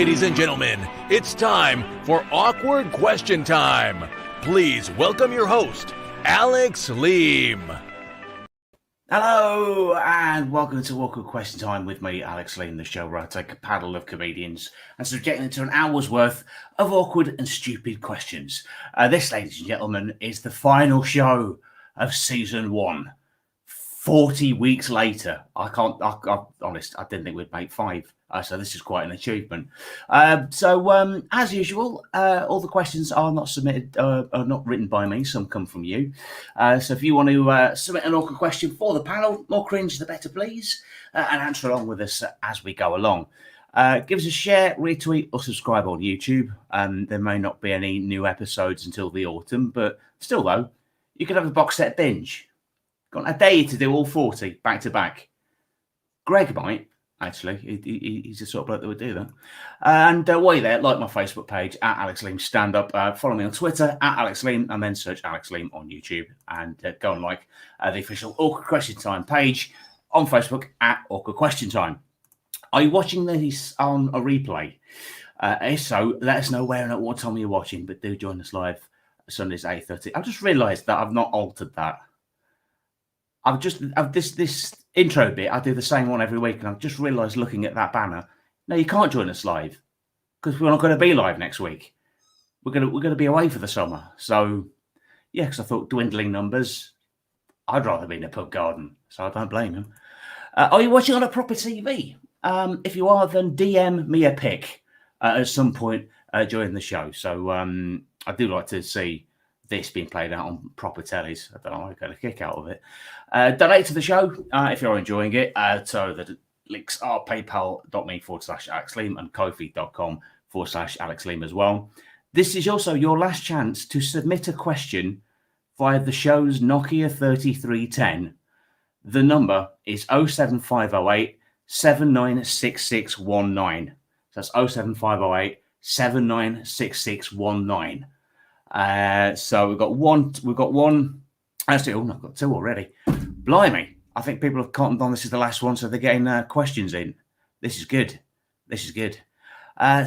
ladies and gentlemen, it's time for Awkward Question Time. Please welcome your host, Alex Leam. Hello, and welcome to Awkward Question Time with me, Alex Leam, the show where I take a paddle of comedians and subject them to an hour's worth of awkward and stupid questions. This, ladies and gentlemen, is the final show of season 1. 40 weeks later. I'm honest, I didn't think we'd make 5. So this is quite an achievement. As usual, all the questions are not submitted, are not written by me. Some come from you. So if you want to submit an awkward question for the panel, more cringe the better, please, and answer along with us as we go along. Give us a share, retweet, or subscribe on YouTube. There may not be any new episodes until the autumn, but still, though, you could have a box set binge. Got a day to do all 40 back to back. Greg might. Actually, he's the sort of bloke that would do that. And while you're there, like my Facebook page at Alex Leam Stand Up. Follow me on Twitter at Alex Leam, and then search Alex Leam on YouTube. And go and like the official Awkward Question Time page on Facebook at Awkward Question Time. Are you watching this on a replay? If so, let us know where and at what time you're watching. But do join us live Sundays at 8:30. I've just realised that I've not altered that. This intro bit, I do the same one every week, and I've just realised looking at that banner, no, you can't join us live because we're not going to be live next week. We're going to be away for the summer. So, yeah, because I thought dwindling numbers, I'd rather be in a pub garden, so I don't blame him. Are you watching on a proper TV? If you are, then DM me a pic at some point during the show. So I do like to see this being played out on proper tellies. I don't know, I got a kick out of it. Donate to the show if you're enjoying it. So the links are paypal.me/Alex Leam and kofi.com/Alex Leam as well. This is also your last chance to submit a question via the show's Nokia 3310. The number is 07508 796619. So that's 07508 796619. So we've got one. Actually, I've got 2 already. Blimey, I think people have cottoned on this is the last one, so they're getting questions in. This is good.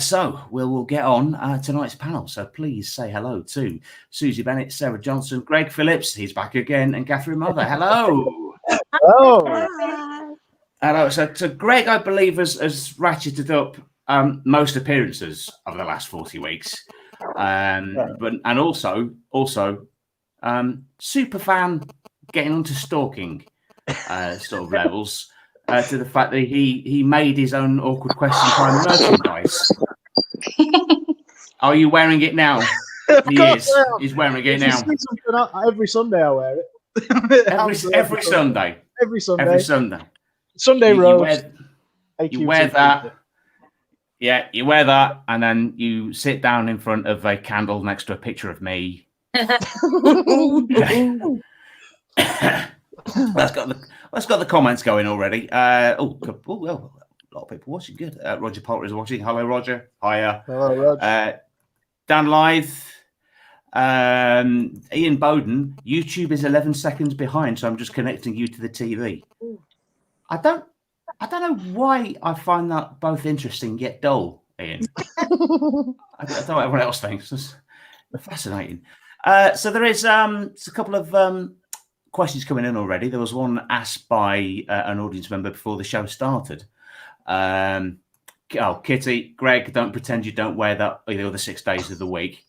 So we'll get on tonight's panel. So please say hello to Susie Bennett, Sarah Johnson, Greg Phillips, he's back again, and Catherine Mother. Hello. Hello. So Greg, I believe, has ratcheted up most appearances over the last 40 weeks. But also super fan getting onto stalking sort of levels to the fact that he made his own Awkward Question Time merchandise. Are you wearing it now? He is. He's wearing it now. Every Sunday I wear it. Every Sunday. Sunday roast. You wear that. Yeah, you wear that, and then you sit down in front of a candle next to a picture of me. That's got the comments going already. Well, a lot of people watching. Good. Roger Potter is watching. Hello, Roger. Hiya. Hello, Roger. Dan Lythe. Ian Bowden. YouTube is 11 seconds behind, so I'm just connecting you to the TV. I don't know why I find that both interesting yet dull, Ian. I don't know what everyone else thinks. It's fascinating. So there is a couple of questions coming in already. There was one asked by an audience member before the show started. Kitty, Greg, don't pretend you don't wear that the other 6 days of the week.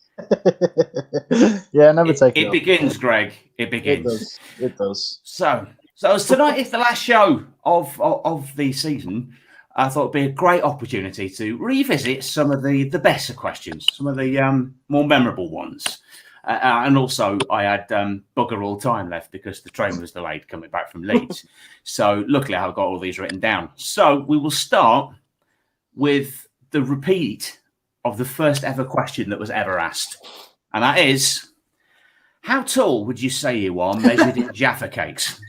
Yeah, never take it. It begins, Greg. It begins. It does. So as tonight is the last show of the season, I thought it'd be a great opportunity to revisit some of the better questions, some of the more memorable ones. And also, I had bugger all time left because the train was delayed coming back from Leeds. So luckily, I've got all these written down. So we will start with the repeat of the first ever question that was ever asked. And that is, how tall would you say you are measured in Jaffa cakes?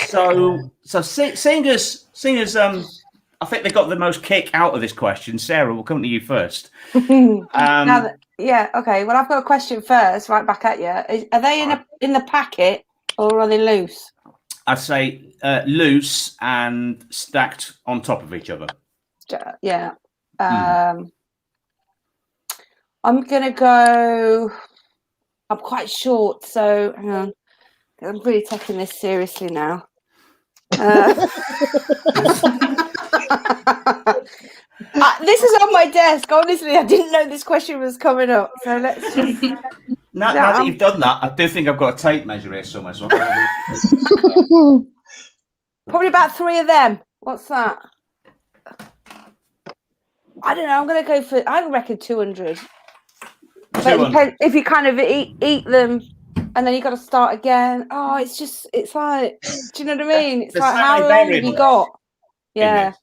So seeing as I think they got the most kick out of this question. Sarah, we'll come to you first. Yeah, okay. Well, I've got a question first, right back at you. Are they in the packet or are they loose? I'd say loose and stacked on top of each other. Yeah. I'm gonna go. I'm quite short, so hang on. I'm really taking this seriously now. This is on my desk. Honestly, I didn't know this question was coming up. So let's just. Now that you've done that, I do think I've got a tape measure here somewhere. So probably about 3 of them. What's that? I don't know. I'm going to go for. I reckon 200. But if you kind of eat them, and then you got to start again. Oh, it's like. Do you know what I mean? It's like how long have you got? Yeah.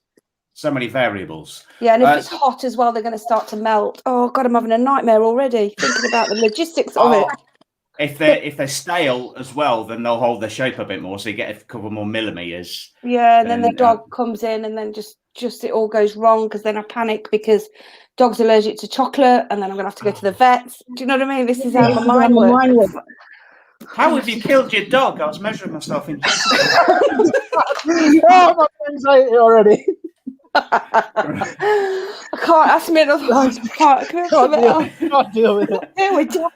So many variables. Yeah, and if it's hot as well, they're going to start to melt. Oh God, I'm having a nightmare already thinking about the logistics of it. If they're stale as well, then they'll hold their shape a bit more, so you get a couple more millimeters. Yeah, and then the dog comes in, and then just it all goes wrong because then I panic because dog's allergic to chocolate, and then I'm going to have to go to the vets. Do you know what I mean? This is how my mind works. How have you killed your dog? I was measuring myself in. Oh, my anxiety already. I can't ask me another one. Can't deal with it. Here we go.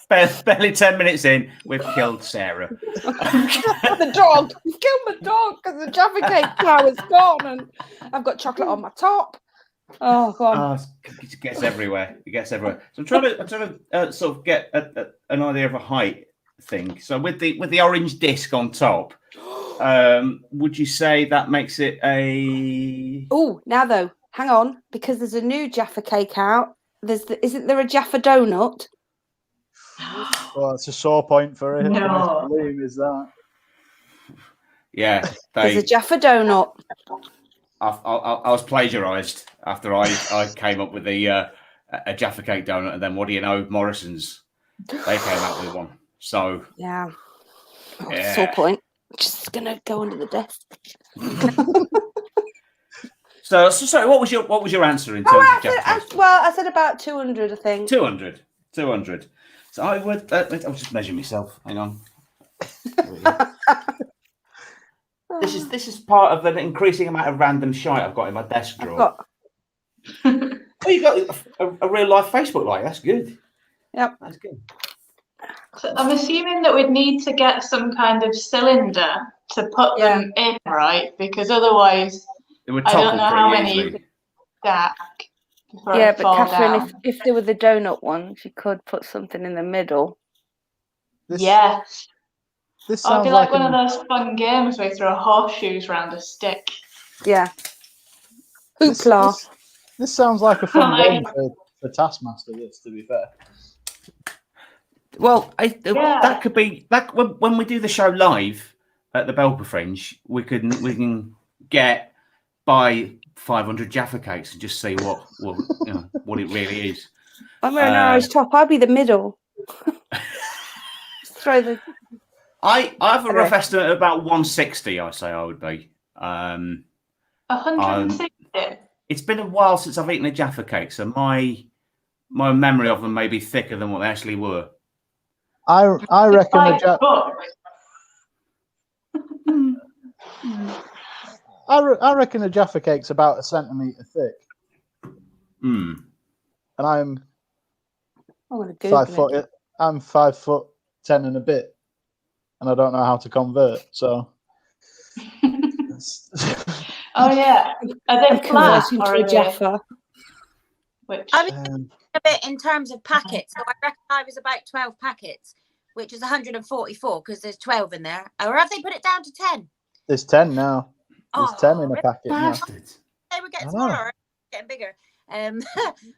Barely 10 minutes in, we've killed Sarah. The dog. You've killed my dog because the Jaffa cake flour's gone and I've got chocolate on my top. Oh, God. It gets everywhere. So I'm trying to sort of get an idea of a height thing. So with the orange disc on top, would you say that makes it a? Oh, now though, hang on, because there's a new Jaffa cake out. Isn't there a Jaffa donut? Well, it's a sore point for it. No. Leam, is that? Yeah, there's a Jaffa donut. I was plagiarised after I came up with a Jaffa cake donut, and then what do you know, Morrison's, they came out with one. So yeah. Sore point. Just gonna go under the desk. So sorry, what was your answer in terms of Jaffa cake? I said about 200, I think. 200. So I would. I'll just measure myself. Hang on. This is part of an increasing amount of random shite I've got in my desk drawer. Oh, you got a real life Facebook like. That's good. Yep, that's good. So I'm assuming that we'd need to get some kind of cylinder to put them in, right? Because otherwise, it would I don't know how many easily. you could stack. Yeah, but Catherine, if there were the donut ones, you could put something in the middle. Yes. This I'd sounds be like one of those fun games where you throw horseshoes around a stick. Yeah. Hoopla. This sounds like a fun game for Taskmaster, this, to be fair. Well, that could be that when we do the show live at the Belper Fringe, we can buy 500 Jaffa cakes and just see what it really is. I'm wearing an orange top. I'll be the middle. Just throw the. I have a rough estimate of about 160. I say I would be. 160. It's been a while since I've eaten a Jaffa cake, so my memory of them may be thicker than what they actually were. I reckon I reckon a Jaffa cake's about a centimetre thick. And I'm 5 foot. I'm 5'10" and a bit, and I don't know how to convert. So. Oh yeah, are they flat or a Jaffa? I mean, a bit in terms of packets. So I reckon I was about 12 packets, which is 144 because there's 12 in there. Or have they put it down to 10? There's 10 now. There's 10 in a packet now. They were getting smaller, or getting bigger.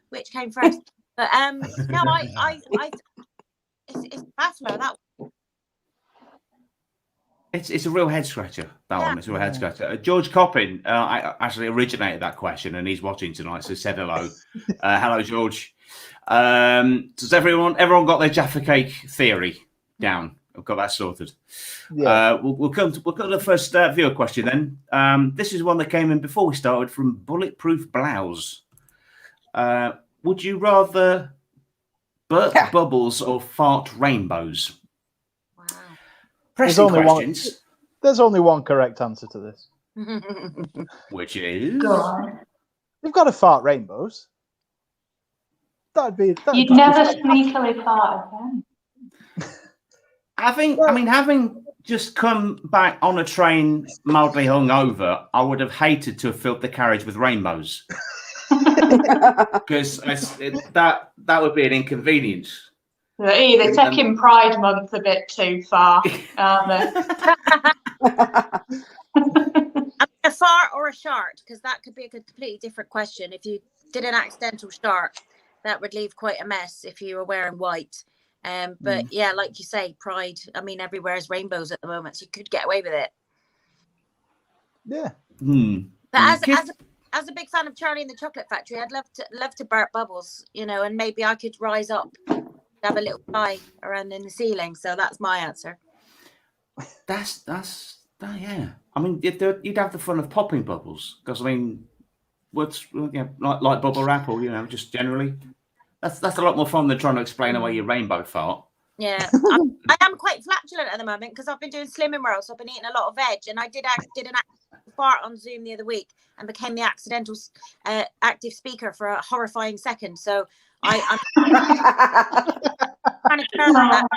Which came first? But no, it's baffler that one. It's a real head scratcher. That one. It's a real head scratcher. George Coppin actually originated that question, and he's watching tonight, so said hello. Hello, George. Does everyone got their Jaffa cake theory down? I've got that sorted. Yeah. We'll come to the first viewer question then. This is one that came in before we started from Bulletproof Blouse. Would you rather burp bubbles or fart rainbows? There's only one There's only one correct answer to this. Which is? Go on. You've got to fart rainbows. That'd You'd just never be sneakily fart again. Having just come back on a train mildly hungover, I would have hated to have filled the carriage with rainbows. Because that would be an inconvenience. They're taking Pride Month a bit too far, aren't they? A fart or a shart? Because that could be a completely different question. If you did an accidental shart, that would leave quite a mess if you were wearing white. But yeah, like you say, Pride. I mean, everywhere is rainbows at the moment, so you could get away with it. Yeah. But as a big fan of Charlie and the Chocolate Factory, I'd love to burp bubbles, and maybe I could rise up, have a little fly around in the ceiling. So that's my answer. Yeah. I mean, you'd have the fun of popping bubbles because what's like bubble wrap or just generally. That's a lot more fun than trying to explain away your rainbow fart. Yeah, I am quite flatulent at the moment because I've been doing Slimming World, so I've been eating a lot of veg, and I did an fart on Zoom the other week and became the accidental active speaker for a horrifying second. So I'm trying to curb that.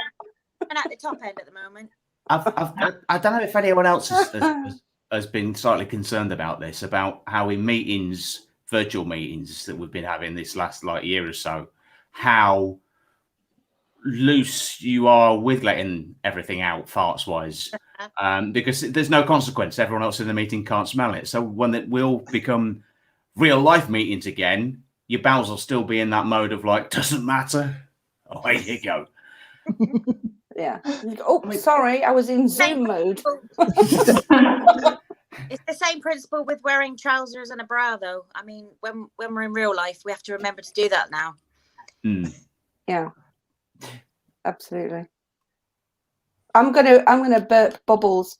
I'm at the top end at the moment. I don't know if anyone else has been slightly concerned about this, about how in virtual meetings that we've been having this last year or so, how loose you are with letting everything out farts wise, because there's no consequence. Everyone else in the meeting can't smell it. So when it will become real life meetings again, your bowels will still be in that mode of doesn't matter. Oh, here you go. Yeah. Oh, sorry, I was in Zoom mode. It's the same principle with wearing trousers and a bra, though. I mean, when we're in real life, we have to remember to do that now. Yeah, absolutely. I'm gonna burp bubbles,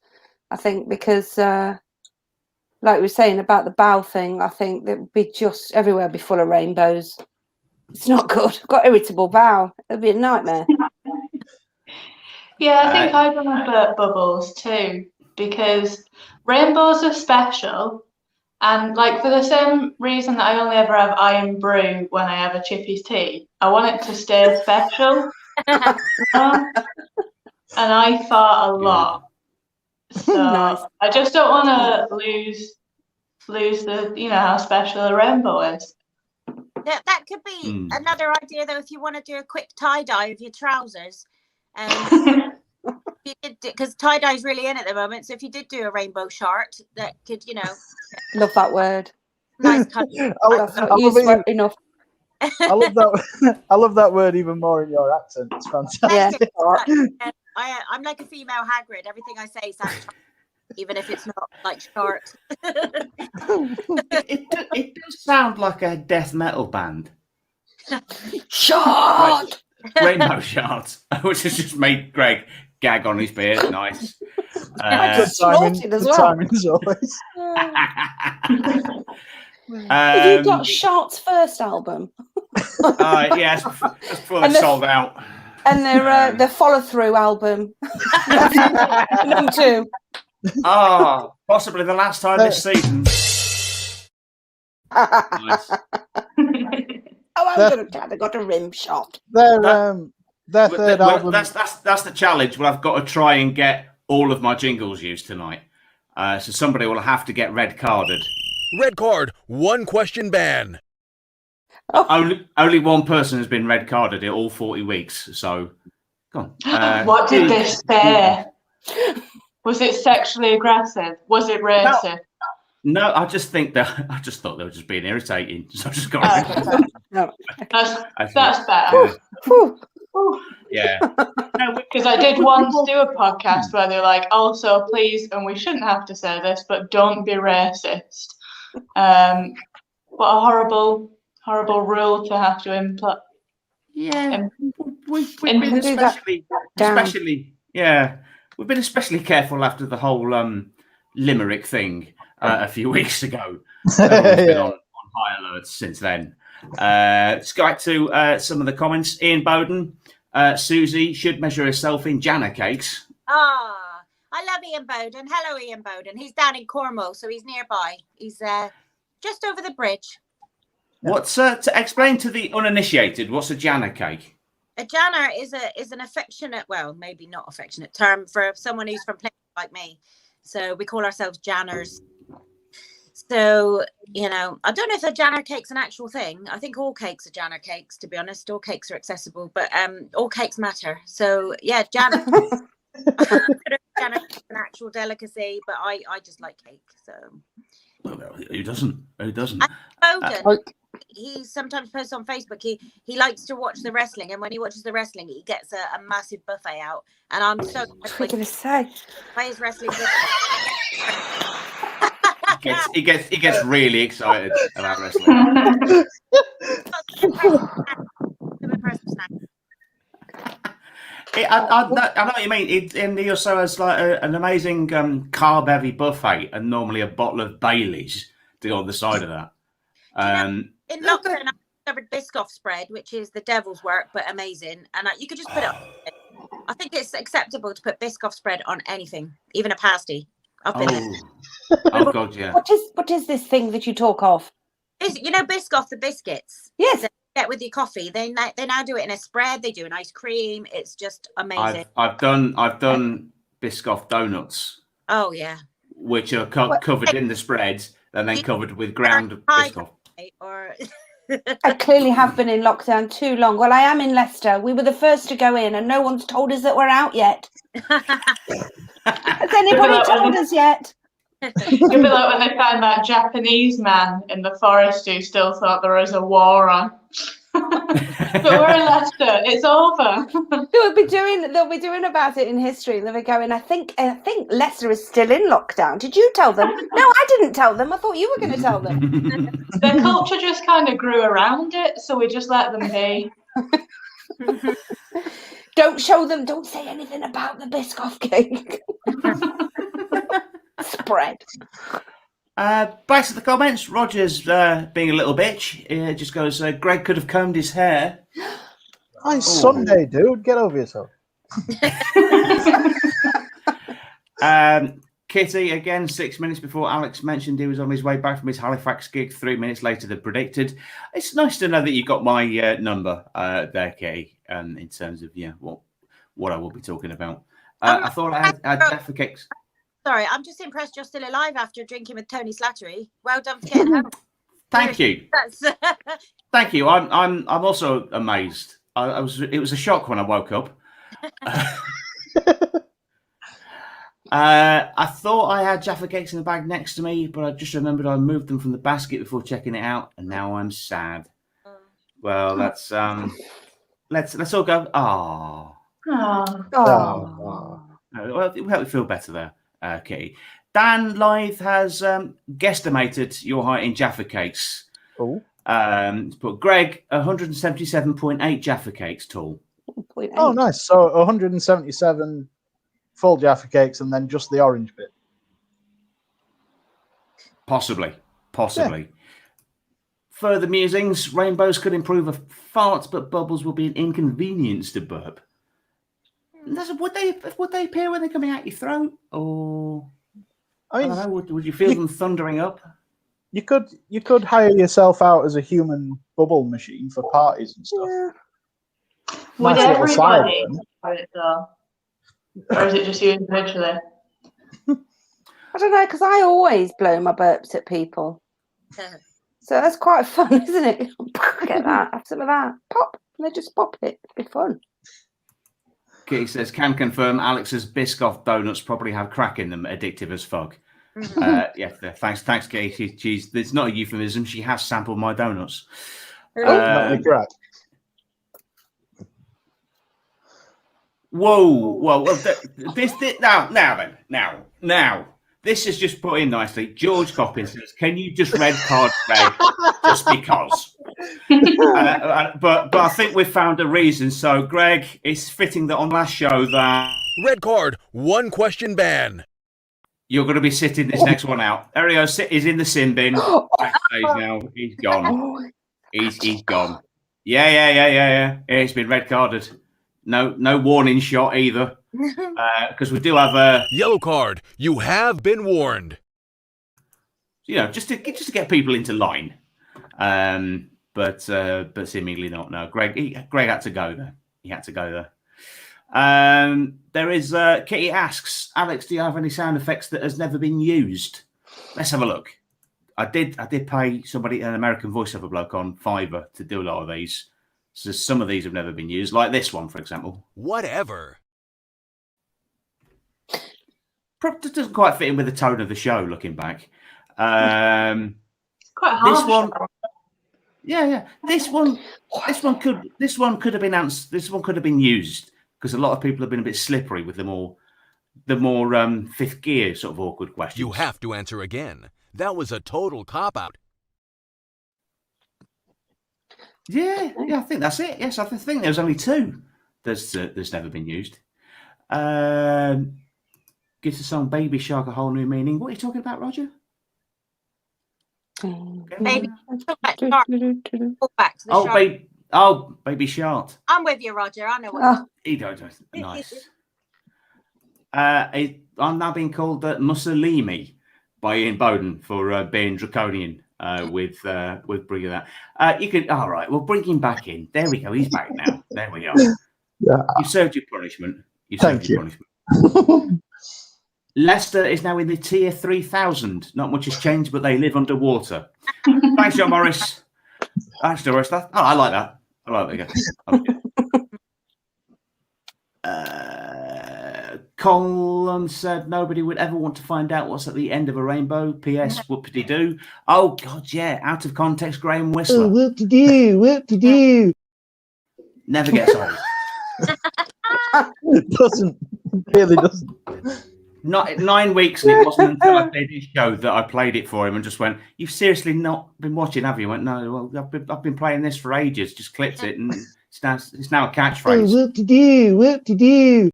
I think, because like we were saying about the bow thing, I think that would be just everywhere be full of rainbows. It's not good. I've got irritable bowel. It'd be a nightmare. Yeah, I think I want to burp bubbles too, because rainbows are special, and for the same reason that I only ever have iron brew when I have a Chippy's tea, I want it to stay special. And I fart a lot, so Nice. I just don't want to lose the how special a rainbow is. That could be another idea, though, if you want to do a quick tie-dye of your trousers. Because tie-dye is really in at the moment, so if you did do a rainbow shart, that could, Love that word. Nice colour. Enough. I love that word even more in your accent. It's fantastic. Yeah. I'm like a female Hagrid. Everything I say sounds even if it's not short. It does sound like a death metal band. Short. Rainbow Shards, which has just made Greg gag on his beard. Nice. Good timing as always. Have you got Shart's first album? Yes, before they sold out. And their follow-through album, number 2. Possibly the last time this season. Nice. I got a rim shot. Their third album. That's the challenge. Well, I've got to try and get all of my jingles used tonight. So somebody will have to get red carded. Red card, 1 question ban. Only one person has been red carded in all 40 weeks. So, come on. What did they say? Was it sexually aggressive? Was it racist? No, I just thought they were just being irritating. So I just got. No, that's better. Yeah. Because I did once do a podcast where they're like, also please, and we shouldn't have to say this, but don't be racist. What a horrible rule to have to implement. Yeah, we've been especially we've been especially careful after the whole limerick thing a few weeks ago. We've been on high alert since then. Let's go back to some of the comments. Ian Bowden, Susie should measure herself in Jana cakes. I I love Ian Bowden. Hello, Ian Bowden. He's down in Cornwall, so he's nearby. He's just over the bridge. What's to explain to the uninitiated? What's a Janner cake? A Janner is an affectionate, well, maybe not affectionate term for someone who's from places like me. So we call ourselves Janners. So, you know, I don't know if a Janner cake's an actual thing. I think all cakes are Janner cakes, to be honest. All cakes are accessible, but all cakes matter. So, yeah, Janner. Janner is an actual delicacy, but I just like cake. So, Well, who doesn't? Who doesn't? Bowden, he sometimes posts on Facebook. He likes to watch the wrestling, and when he watches the wrestling, he gets a massive buffet out. And I'm so What are you going to say? by his wrestling. He gets really excited about wrestling. I know what you mean. And he also has like an amazing carb-heavy buffet, and normally a bottle of Bailey's to go on the side of that. In lockdown, I discovered Biscoff spread, which is the devil's work, but amazing. And you could just put it on. I think it's acceptable to put Biscoff spread on anything, even a pasty. I've been there. Oh God, yeah. What is this thing that you talk of? You know Biscoff, the biscuits. Yes. That you get with your coffee. They now do it in a spread. They do an ice cream. It's just amazing. I've done Biscoff donuts. Oh yeah. Which are covered in the spread and then covered with ground Biscoff. Or I clearly have been in lockdown too long. Well, I am in Leicester. We were the first to go in, and no one's told us that we're out yet. Has anybody told us yet? It'll be like when they found that Japanese man in the forest who still thought there was a war on. But we're in Leicester. It's over. They'll be doing about it in history. They'll be going, I think Leicester is still in lockdown. Did you tell them? No, I didn't tell them. I thought you were going to tell them. Their culture just kind of grew around it, so we just let them be. Don't show them. Don't say anything about the Biscoff cake. Spread. Back to the comments. Roger's being a little bitch. It just goes, Greg could have combed his hair. Oh, it's Sunday, dude. Get over yourself. Kitty, again, 6 minutes before Alex mentioned he was on his way back from his Halifax gig, 3 minutes later than predicted. It's nice to know that you got my number there, Kitty, in terms of what I will be talking about. I thought I had Jaffa cakes. Sorry, I'm just impressed you're still alive after drinking with Tony Slattery. Well done for getting home. Thank you. Thank you. I'm also amazed. It was a shock when I woke up. I thought I had Jaffa cakes in the bag next to me, but I just remembered I moved them from the basket before checking it out, and now I'm sad. Well, let's all go. Oh. Well, it will help you feel better there, Kitty. Dan Lythe has guesstimated your height in Jaffa cakes. Oh. But Greg, 177.8 Jaffa cakes tall. Oh, nice. So 177 full Jaffa cakes and then just the orange bit. Possibly. Yeah. Further musings, rainbows could improve a fart, but bubbles will be an inconvenience to burp. Would they appear when they're coming out your throat? Or I don't know, would you feel them thundering up? You could hire yourself out as a human bubble machine for parties and stuff. Yeah. Would Nice little everybody side try it though? Or is it just you individually? I don't know, because I always blow my burps at people. So that's quite fun, isn't it? Get that, have some of that. Pop. And they just pop it. It'd be fun. Kitty says, can confirm Alex's Biscoff donuts probably have crack in them, addictive as fuck. Yeah, thanks, Kitty. It's not a euphemism. She has sampled my donuts. crack. Whoa. Now. This is just put in nicely. George Coppins says, can you just red card Greg just because? But I think we've found a reason. So, Greg, it's fitting that on last show that... Red card, 1 question ban. You're going to be sitting this next one out. Ario is in the sin bin. Backstage now. He's gone. He's gone. Yeah. It's been red carded. No warning shot either. because we do have a Yellow card. You have been warned. just to get people into line. But seemingly not. No, Greg had to go there. He had to go there. There is Kitty asks, Alex, do you have any sound effects that has never been used? Let's have a look. I did pay somebody, an American voiceover bloke, on Fiverr to do a lot of these. So some of these have never been used, like this one, for example. Whatever. Probably doesn't quite fit in with the tone of the show. Looking back, Quite harsh. this one, yeah. This one could have been answered. This one could have been used because a lot of people have been a bit slippery with the more fifth gear sort of awkward questions. You have to answer again. That was a total cop-out. Yeah, I think that's it. Yes, I think there's only two that's never been used. Gives the song Baby Shark a whole new meaning. What are you talking about, Roger? Baby, go back to the shark. Baby Shark. I'm with you, Roger. I know what. He does. Nice. I'm now being called Mussolini by Ian Bowden for being draconian with bringing that. You can. All right, we'll bring him back in. There we go. He's back now. There we are. Yeah. You served your punishment. Thank you. Punishment. Leicester is now in the tier 3000. Not much has changed, but they live underwater. Thanks, John Morris. Thanks, Doris. I like that. I like that. Colin said nobody would ever want to find out what's at the end of a rainbow. P.S. Whoop-de-doo. Oh, God, yeah. Out of context, Graham Whistler. Oh, whoop-de-doo, whoop-de-doo. Never gets old. It doesn't. Really doesn't. Not 9 weeks, and it wasn't until I did his show that I played it for him and just went, "You've seriously not been watching, have you?" I went, "No, well, I've been playing this for ages." Just clipped it, and it's now a catchphrase. Oh, whoop-de-doo, whoop-de-doo.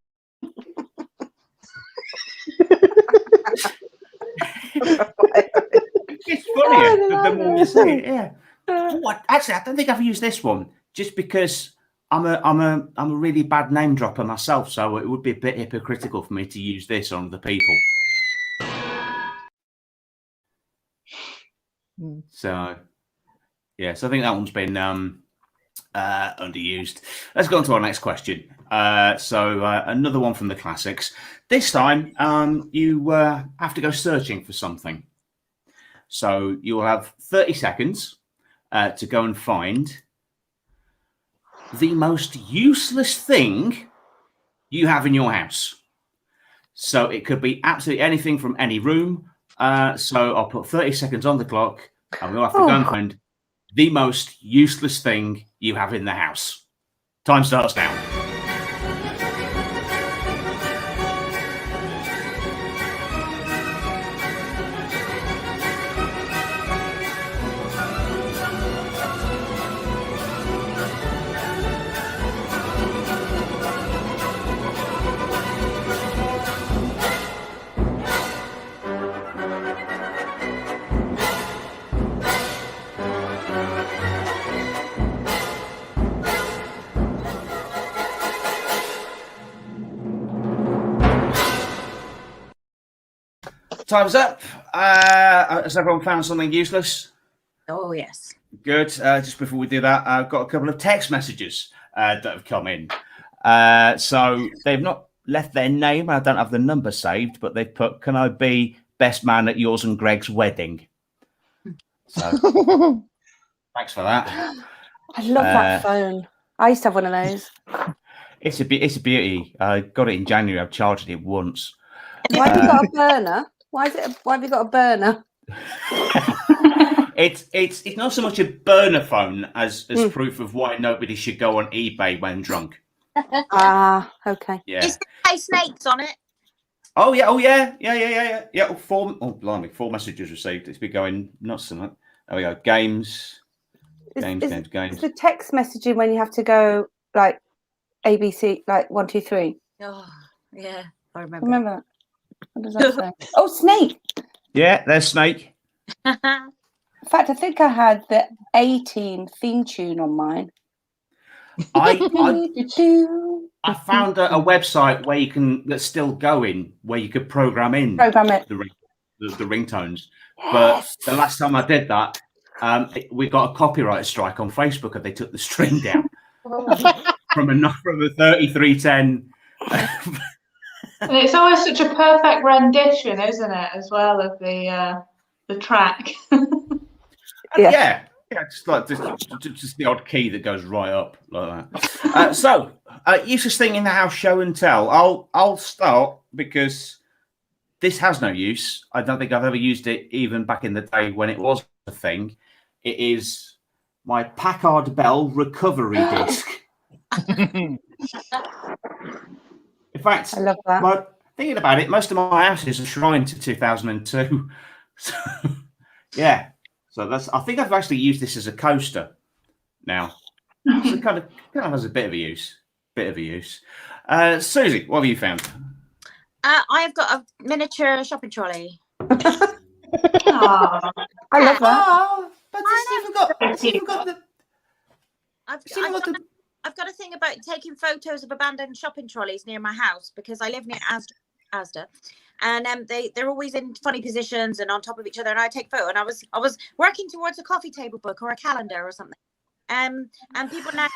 It's funnier the more you say it. Yeah. Actually, I don't think I've used this one just because I'm a really bad name dropper myself, so it would be a bit hypocritical for me to use this on other people. So, yes, I think that one's been underused. Let's go on to our next question. Another one from the classics. This time, you have to go searching for something. So you'll have 30 seconds to go and find the most useless thing you have in your house. So it could be absolutely anything from any room. So I'll put 30 seconds on the clock, and we'll have to go and find the most useless thing you have in the house. Time starts now. Time's up. Has everyone found something useless? Oh, yes. Good. Just before we do that, I've got a couple of text messages that have come in. So they've not left their name. I don't have the number saved, but they've put, "Can I be best man at yours and Greg's wedding?" So thanks for that. I love that phone. I used to have one of those. It's a beauty. I got it in January. I've charged it once. Why have you got a burner? Why have you got a burner? It's not so much a burner phone as proof of why nobody should go on eBay when drunk. Okay. Yeah. Is there snakes on it? Oh yeah. Yeah. Four messages received. It's been going nuts tonight. There we go. Games. Is Games. the text messaging when you have to go like ABC, like 1, 2, 3? Oh, yeah. I remember. Remember? What does that say? Oh, Snake. Yeah, there's Snake. In fact, I think I had the A-Team theme tune on mine. I found a website where that's still going, where you could program in the ringtones. Yes. But the last time I did that, we got a copyright strike on Facebook, and they took the string down from a 3310. And it's always such a perfect rendition, isn't it, as well, of the track. Yeah, just the odd key that goes right up like that. So, useless thing in the house, show and tell. I'll start because this has no use. I don't think I've ever used it, even back in the day when it was a thing. It is my Packard Bell recovery disc. In fact, I love that. Thinking about it, most of my houses are shrined to 2002. So, yeah. So I think I've actually used this as a coaster now. So it kind of has a bit of a use. Susie, what have you found? I've got a miniature shopping trolley. I love that. But I've got a thing about taking photos of abandoned shopping trolleys near my house because I live near Asda, and they're always in funny positions and on top of each other. And I take photo, and I was working towards a coffee table book or a calendar or something. And people now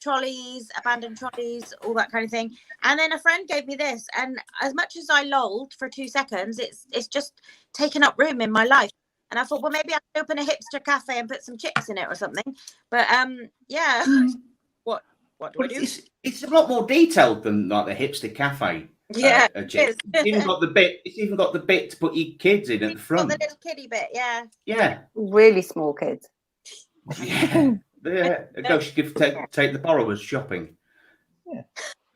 trolleys, abandoned trolleys, all that kind of thing. And then a friend gave me this, and as much as I lolled for 2 seconds, it's just taken up room in my life. And I thought, well, maybe I could open a hipster cafe and put some chicks in it or something. But yeah, what do I do? It's a lot more detailed than like the hipster cafe. Yeah, it's even got the bit. It's even got the bit to put your kids in at the front. Got the little kiddie bit, yeah. Yeah. Really small kids. Yeah. She could take the borrowers shopping. Yeah.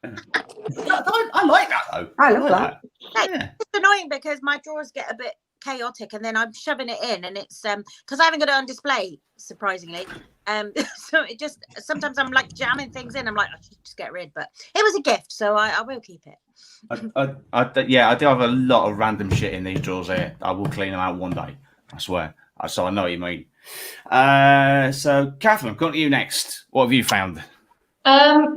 I like that though. I love that. Yeah. It's annoying because my drawers get a bit chaotic, and then I'm shoving it in, and it's because I haven't got it on display, surprisingly. So it just sometimes I'm like jamming things in. I'm like, I should just get rid, but it was a gift, so I will keep it. I do have a lot of random shit in these drawers here. I will clean them out one day, I swear. So I know what you mean. So Catherine, come to you next. What have you found?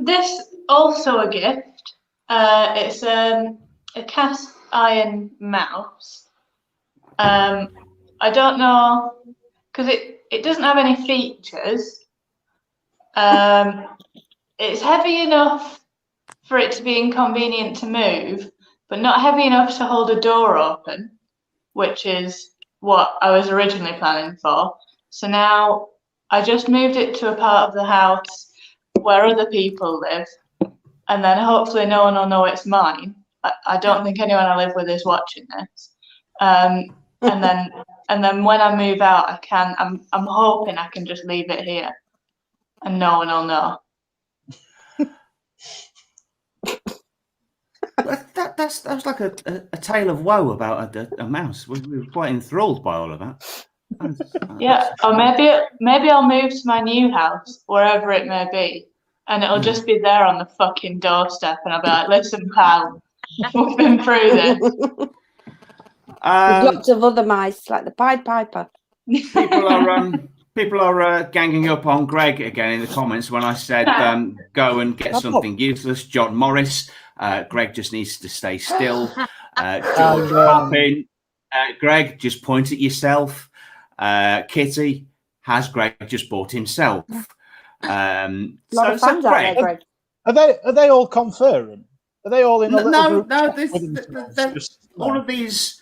This also a gift. It's a cast iron mouse. I don't know, because it doesn't have any features. It's heavy enough for it to be inconvenient to move, but not heavy enough to hold a door open, which is what I was originally planning for. So now I just moved it to a part of the house where other people live, and then hopefully no one will know it's mine. I don't think anyone I live with is watching this. And then when I move out, I'm hoping I can just leave it here, and no one will know. That's like a tale of woe about a mouse. We were quite enthralled by all of that. Yeah, or maybe I'll move to my new house, wherever it may be, and it'll just be there on the fucking doorstep, and I'll be like, "Listen, pal, we've been through this." There's lots of other mice, like the Pied Piper. People are ganging up on Greg again in the comments when I said go and get something useless. John Morris, Greg just needs to stay still. George Poppin, Greg, just point at yourself. Kitty, has Greg just bought himself? A lot of fans out there, Greg. Are they all conferring? Are they all in a little group? No. All of these,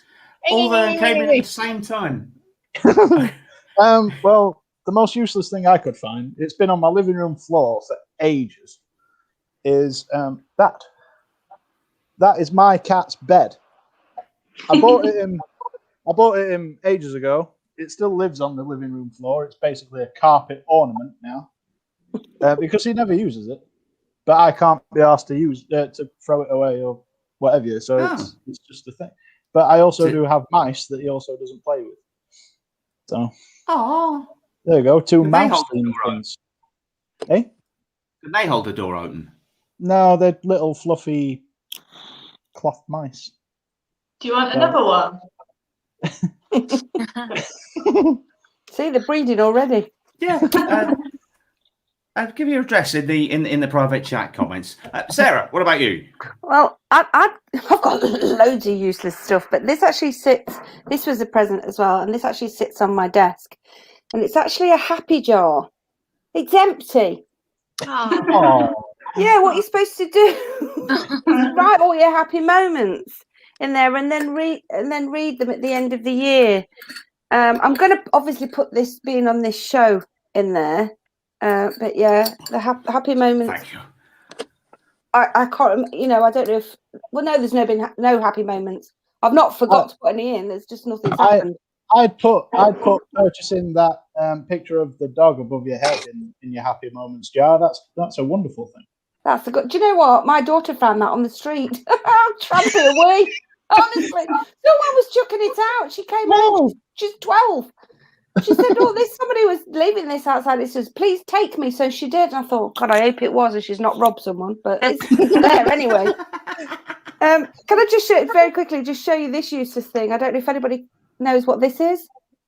all of them came in at the same time. Well, the most useless thing I could find, it's been on my living room floor for ages, is that. That is my cat's bed. I bought it in ages ago. It still lives on the living room floor. It's basically a carpet ornament now, because he never uses it. But I can't be asked to throw it away or whatever. So it's just a thing. But I also do have mice that he also doesn't play with. So there you go. Two mouse themed things. Eh? Can they hold the door open? No, they're little fluffy cloth mice. Do you want another one? See, they're breeding already. Yeah. Give your address in the private chat comments. Sarah, what about you? Well, I've got loads of useless stuff, but this actually sits. This was a present as well, and this actually sits on my desk, and it's actually a happy jar. It's empty. Oh, Yeah, what you're supposed to do is write all your happy moments in there, and then read them at the end of the year. I'm going to obviously put this being on this show in there, but yeah, the happy moments. Thank you. I can't, I don't know if. Well, no, there's no happy moments. I've not forgot to put any in. There's just nothing's happened. I'd put purchasing that picture of the dog above your head in your happy moments jar. That's a wonderful thing. That's a good. Do you know what? My daughter found that on the street. Tramping away. Honestly, someone was chucking it out. She came home. She's 12. She said, somebody was leaving this outside. It says, please take me. So she did. I thought, God, I hope it was, and she's not robbed someone, but it's there anyway. Can I just very quickly show you this useless thing? I don't know if anybody knows what this is.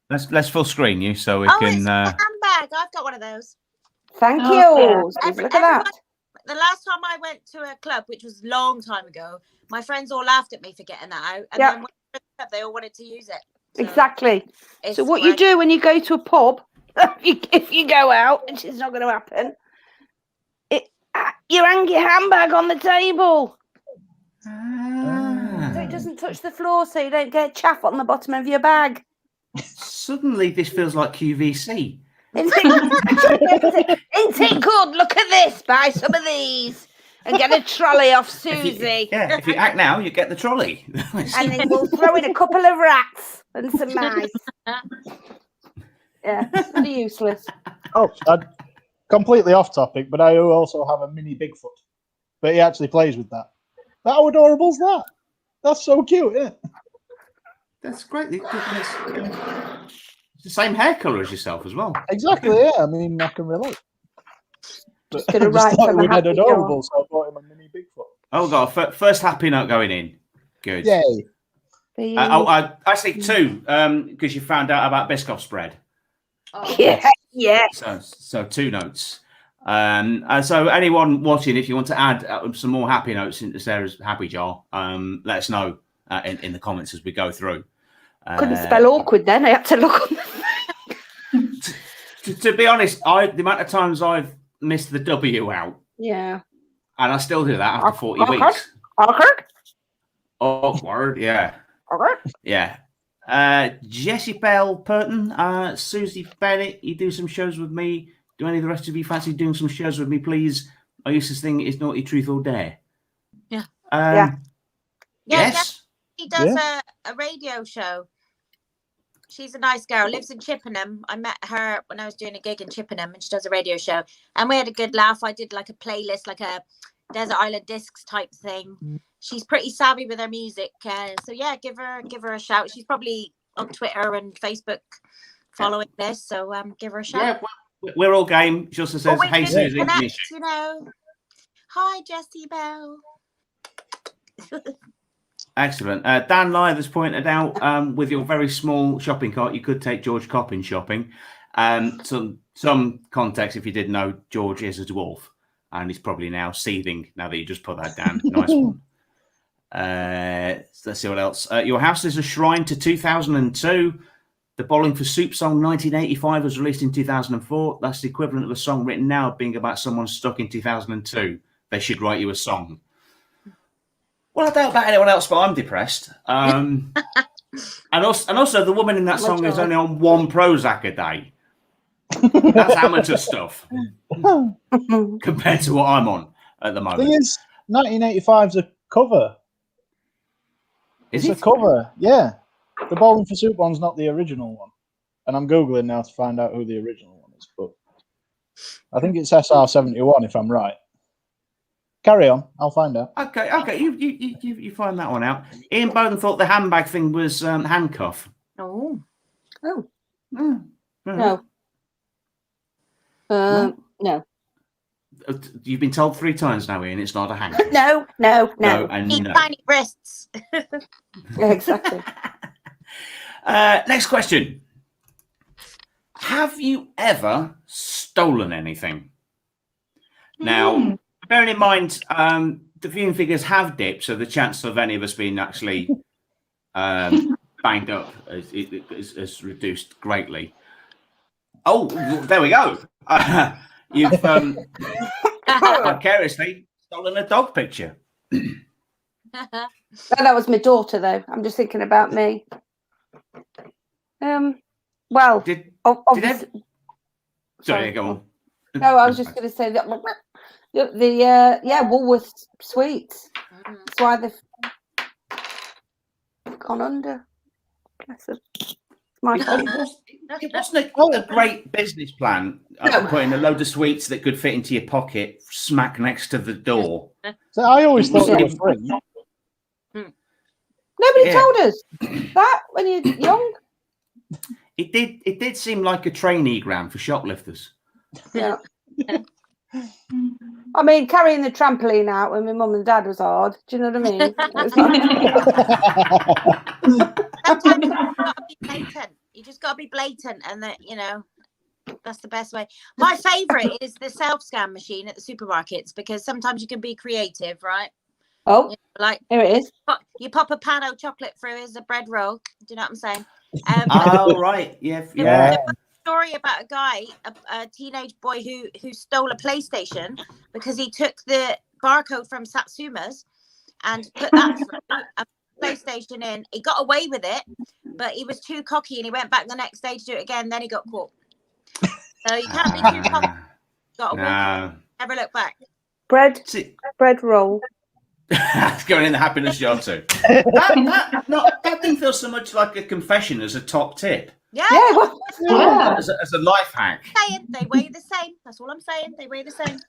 Let's full screen you so we can. It's a handbag. I've got one of those. Thank you. Yeah. Look at that. The last time I went to a club, which was a long time ago, my friends all laughed at me for getting that out, and then when I went to the club, they all wanted to use it. So exactly. So what you do when you go to a pub, if you go out, which is not going to happen, you hang your handbag on the table. So it doesn't touch the floor, so you don't get chaff on the bottom of your bag. Suddenly, this feels like QVC. Isn't it good? Look at this. Buy some of these and get a trolley off Susie. If you act now, you get the trolley. And then we'll throw in a couple of rats and some mice. Yeah, pretty useless. Oh, completely off topic, but I also have a mini Bigfoot. But he actually plays with that. How adorable is that? That's so cute, isn't it? That's great. It's the same hair colour as yourself as well. Exactly, yeah. I mean, I can relate. But Just gonna write thought from a we had happy adorable, so I bought him a mini Bigfoot. Oh, God. First happy note going in. Good. Yay. I think two, because you found out about Biscoff spread. Oh. Yeah. So two notes. So anyone watching, if you want to add some more happy notes into Sarah's happy jar, let us know in the comments as we go through. Couldn't spell awkward then. I had to look on the to be honest, the amount of times I've missed the W out. Yeah. And I still do that after 40 weeks. Awkward, yeah. Yeah. Jessie Bell Purton, Susie Bennett, you do some shows with me. Do any of the rest of you fancy doing some shows with me, please? I used to think it's naughty, truth, or dare. Yeah. Yes. She does a radio show. She's a nice girl, lives in Chippenham. I met her when I was doing a gig in Chippenham, and she does a radio show. And we had a good laugh. I did like a playlist, like a Desert Island Discs type thing. She's pretty savvy with her music. So yeah, give her a shout. She's probably on Twitter and Facebook following this. So give her a shout. Yeah, we're all game. She also says, hey, Susie. Connect, Hi, Jessie Bell. Excellent. Dan Lyre has pointed out, with your very small shopping cart, you could take George Coppin shopping. Some context, if you didn't know, George is a dwarf, and he's probably now seething now that you just put that down. Nice one. Let's see what else. Your house is a shrine to 2002. The Bowling for Soup song 1985 was released in 2004. That's the equivalent of a song written now being about someone stuck in 2002. They should write you a song. Well, I doubt about anyone else, but I'm depressed. And also, the woman in that song is only on one Prozac a day. That's amateur stuff compared to what I'm on at the moment. The thing is, 1985's a cover. It's a cover, yeah. The Bowling for Soup one's not the original one. And I'm Googling now to find out who the original one is. But I think it's SR71, if I'm right. Carry on, I'll find out. Okay, you find that one out. Ian Bowden thought the handbag thing was handcuff. No. You've been told 3 times now, Ian. It's not a handcuff. No. And no. Tiny wrists. Yeah, exactly. Next question. Have you ever stolen anything? Now, bearing in mind, the viewing figures have dipped, so the chance of any of us being actually banged up has reduced greatly. Oh, there we go. You've vicariously stolen a dog picture. That was my daughter, though. I'm just thinking about me. Well, obviously. Sorry, go on. No, I was just going to say that the Woolworth sweets. That's why they've gone under. Bless them. It wasn't a great business plan. Putting a load of sweets that could fit into your pocket smack next to the door. So I always thought they were free. Nobody told us that when you're young. It did seem like a trainee-gram for shoplifters. Yeah. I mean, carrying the trampoline out when my mum and dad was hard. Do you know what I mean? Sometimes you've got to be blatant. You just got to be blatant, and that that's the best way. My favourite is the self-scan machine at the supermarkets because sometimes you can be creative, right? Oh, like here it is. You pop a Pano chocolate through as a bread roll. Do you know what I'm saying? Oh right, yeah. There was a story about a guy, a teenage boy who stole a PlayStation because he took the barcode from Satsuma's and put that through a PlayStation in. He got away with it, but he was too cocky and he went back the next day to do it again. Then he got caught. So you can't be too cocky. Got to never look back. Bread roll. That's going in the happiness jar too. That didn't feel so much like a confession as a top tip. Yeah. As a life hack. They weigh the same. That's all I'm saying. They weigh the same.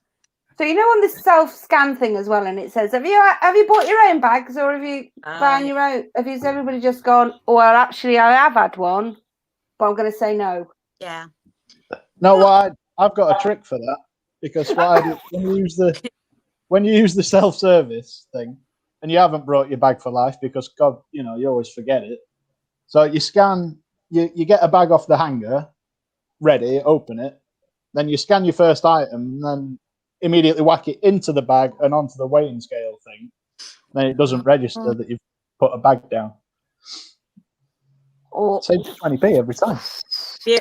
So on the self-scan thing as well, and it says, have you bought your own bags or have you found your own? Has everybody just gone? Oh, well, actually, I have had one, but I'm going to say no. Yeah. No, well, I've got a trick for that because what I do when you use the self-service thing, and you haven't brought your bag for life because God, you always forget it. So you scan, you get a bag off the hanger, ready, open it, then you scan your first item, and then immediately whack it into the bag and onto the weighing scale thing. Then it doesn't register that you've put a bag down. Saves 20p every time. Yeah.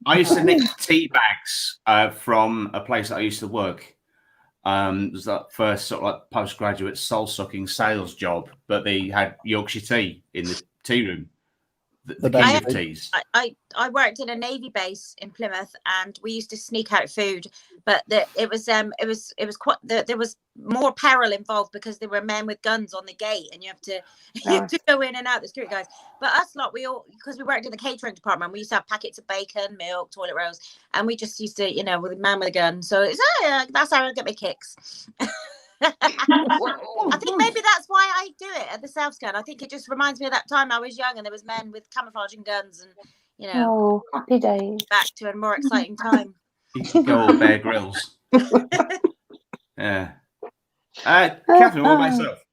I used to nick tea bags from a place that I used to work. It was that first sort of like postgraduate soul-sucking sales job, but they had Yorkshire tea in the tea room. The king of teas. I worked in a Navy base in Plymouth, and we used to sneak out food, but it was quite there was more peril involved because there were men with guns on the gate, and you have to go in and out the street, guys. But us lot, because we worked in the catering department, we used to have packets of bacon, milk, toilet rolls, and we just used to, with a man with a gun. So that's how I get my kicks. I think maybe that's why I do it at the self-scan. I think it just reminds me of that time I was young and there was men with camouflaging guns and, happy days. Back to a more exciting time. You could go all Bear Grylls. Yeah. Catherine, what about yourself?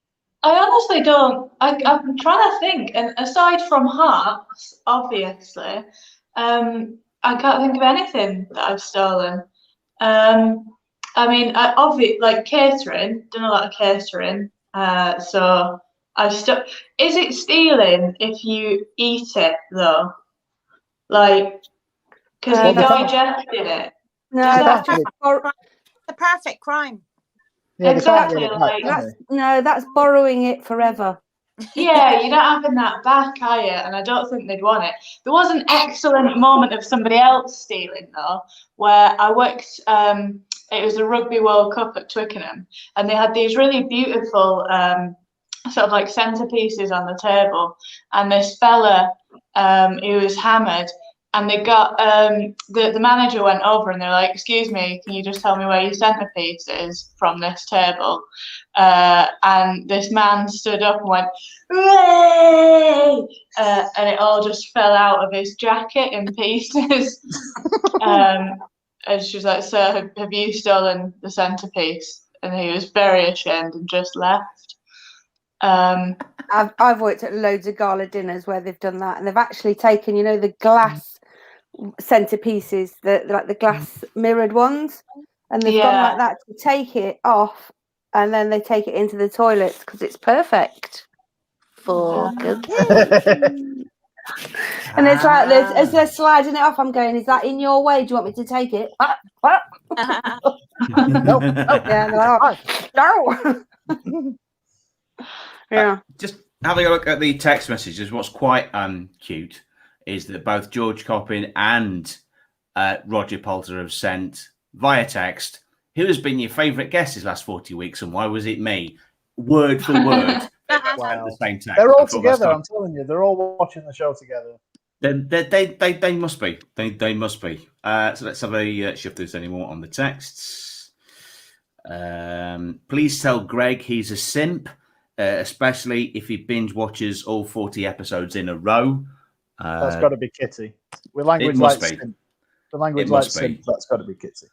I honestly don't. I'm trying to think, and aside from hearts, obviously, I can't think of anything that I've stolen. I mean, like catering, done a lot of catering. So Is it stealing if you eat it though? Like, because you're digesting it. No, that's the perfect crime. Yeah, exactly. That's borrowing it forever. Yeah, you're not having that back, are you? And I don't think they'd want it. There was an excellent moment of somebody else stealing though, where I worked. It was a Rugby World Cup at Twickenham, and they had these really beautiful sort of like centerpieces on the table. And this fella, he was hammered, and they got the manager went over and they're like, "Excuse me, can you just tell me where your centerpiece is from this table?" And this man stood up and went, "Hooray!" And it all just fell out of his jacket in pieces. And she was like, "Sir, have you stolen the centerpiece?" And he was very ashamed and just left. I've worked at loads of gala dinners where they've done that, and they've actually taken, the glass centerpieces, the glass mirrored ones, and they've gone like that to take it off, and then they take it into the toilets because it's perfect for cooking. And it's like this as they're sliding it off. I'm going, is that in your way? Do you want me to take it? No. Yeah, no. Yeah. Just having a look at the text messages. What's quite cute is that both George Coppin and Roger Poulter have sent via text, who has been your favourite guest these last 40 weeks and why was it me? Word for word. Wow. The same text. They're all together, I'm telling you. They're all watching the show together. They must be. They must be. So let's have a shift this anymore on the texts. Please tell Greg he's a simp, especially if he binge watches all 40 episodes in a row. That's got to be Kitty. With language like simp. The language like simp, that's got to be Kitty.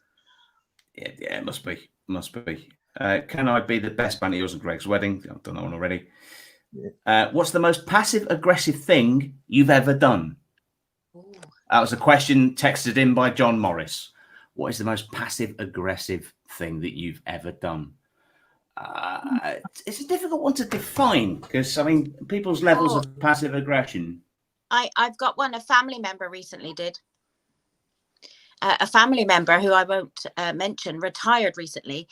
Yeah, it must be. Must be. Can I be the best man at yours and Greg's wedding? I've done that one already. Yeah. What's the most passive-aggressive thing you've ever done? Ooh. That was a question texted in by John Morris. What is the most passive-aggressive thing that you've ever done? It's a difficult one to define because, I mean, people's levels of passive aggression. I've got one a family member recently did. A family member who I won't mention retired recently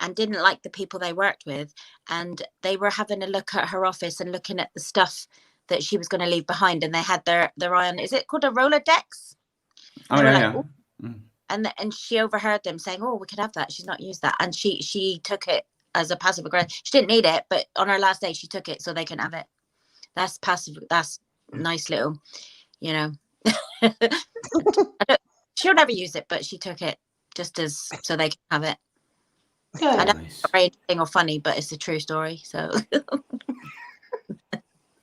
and didn't like the people they worked with. And they were having a look at her office and looking at the stuff that she was going to leave behind. And they had their eye on, is it called a Rolodex? Oh, yeah. And she overheard them saying, oh, we could have that. She's not used that. And she took it as a passive aggressive. She didn't need it, but on her last day, she took it so they can have it. That's passive. That's nice little, you know. She'll never use it, but she took it just as so they can have it. Good. I don't know if it's very interesting or funny, but it's a true story. So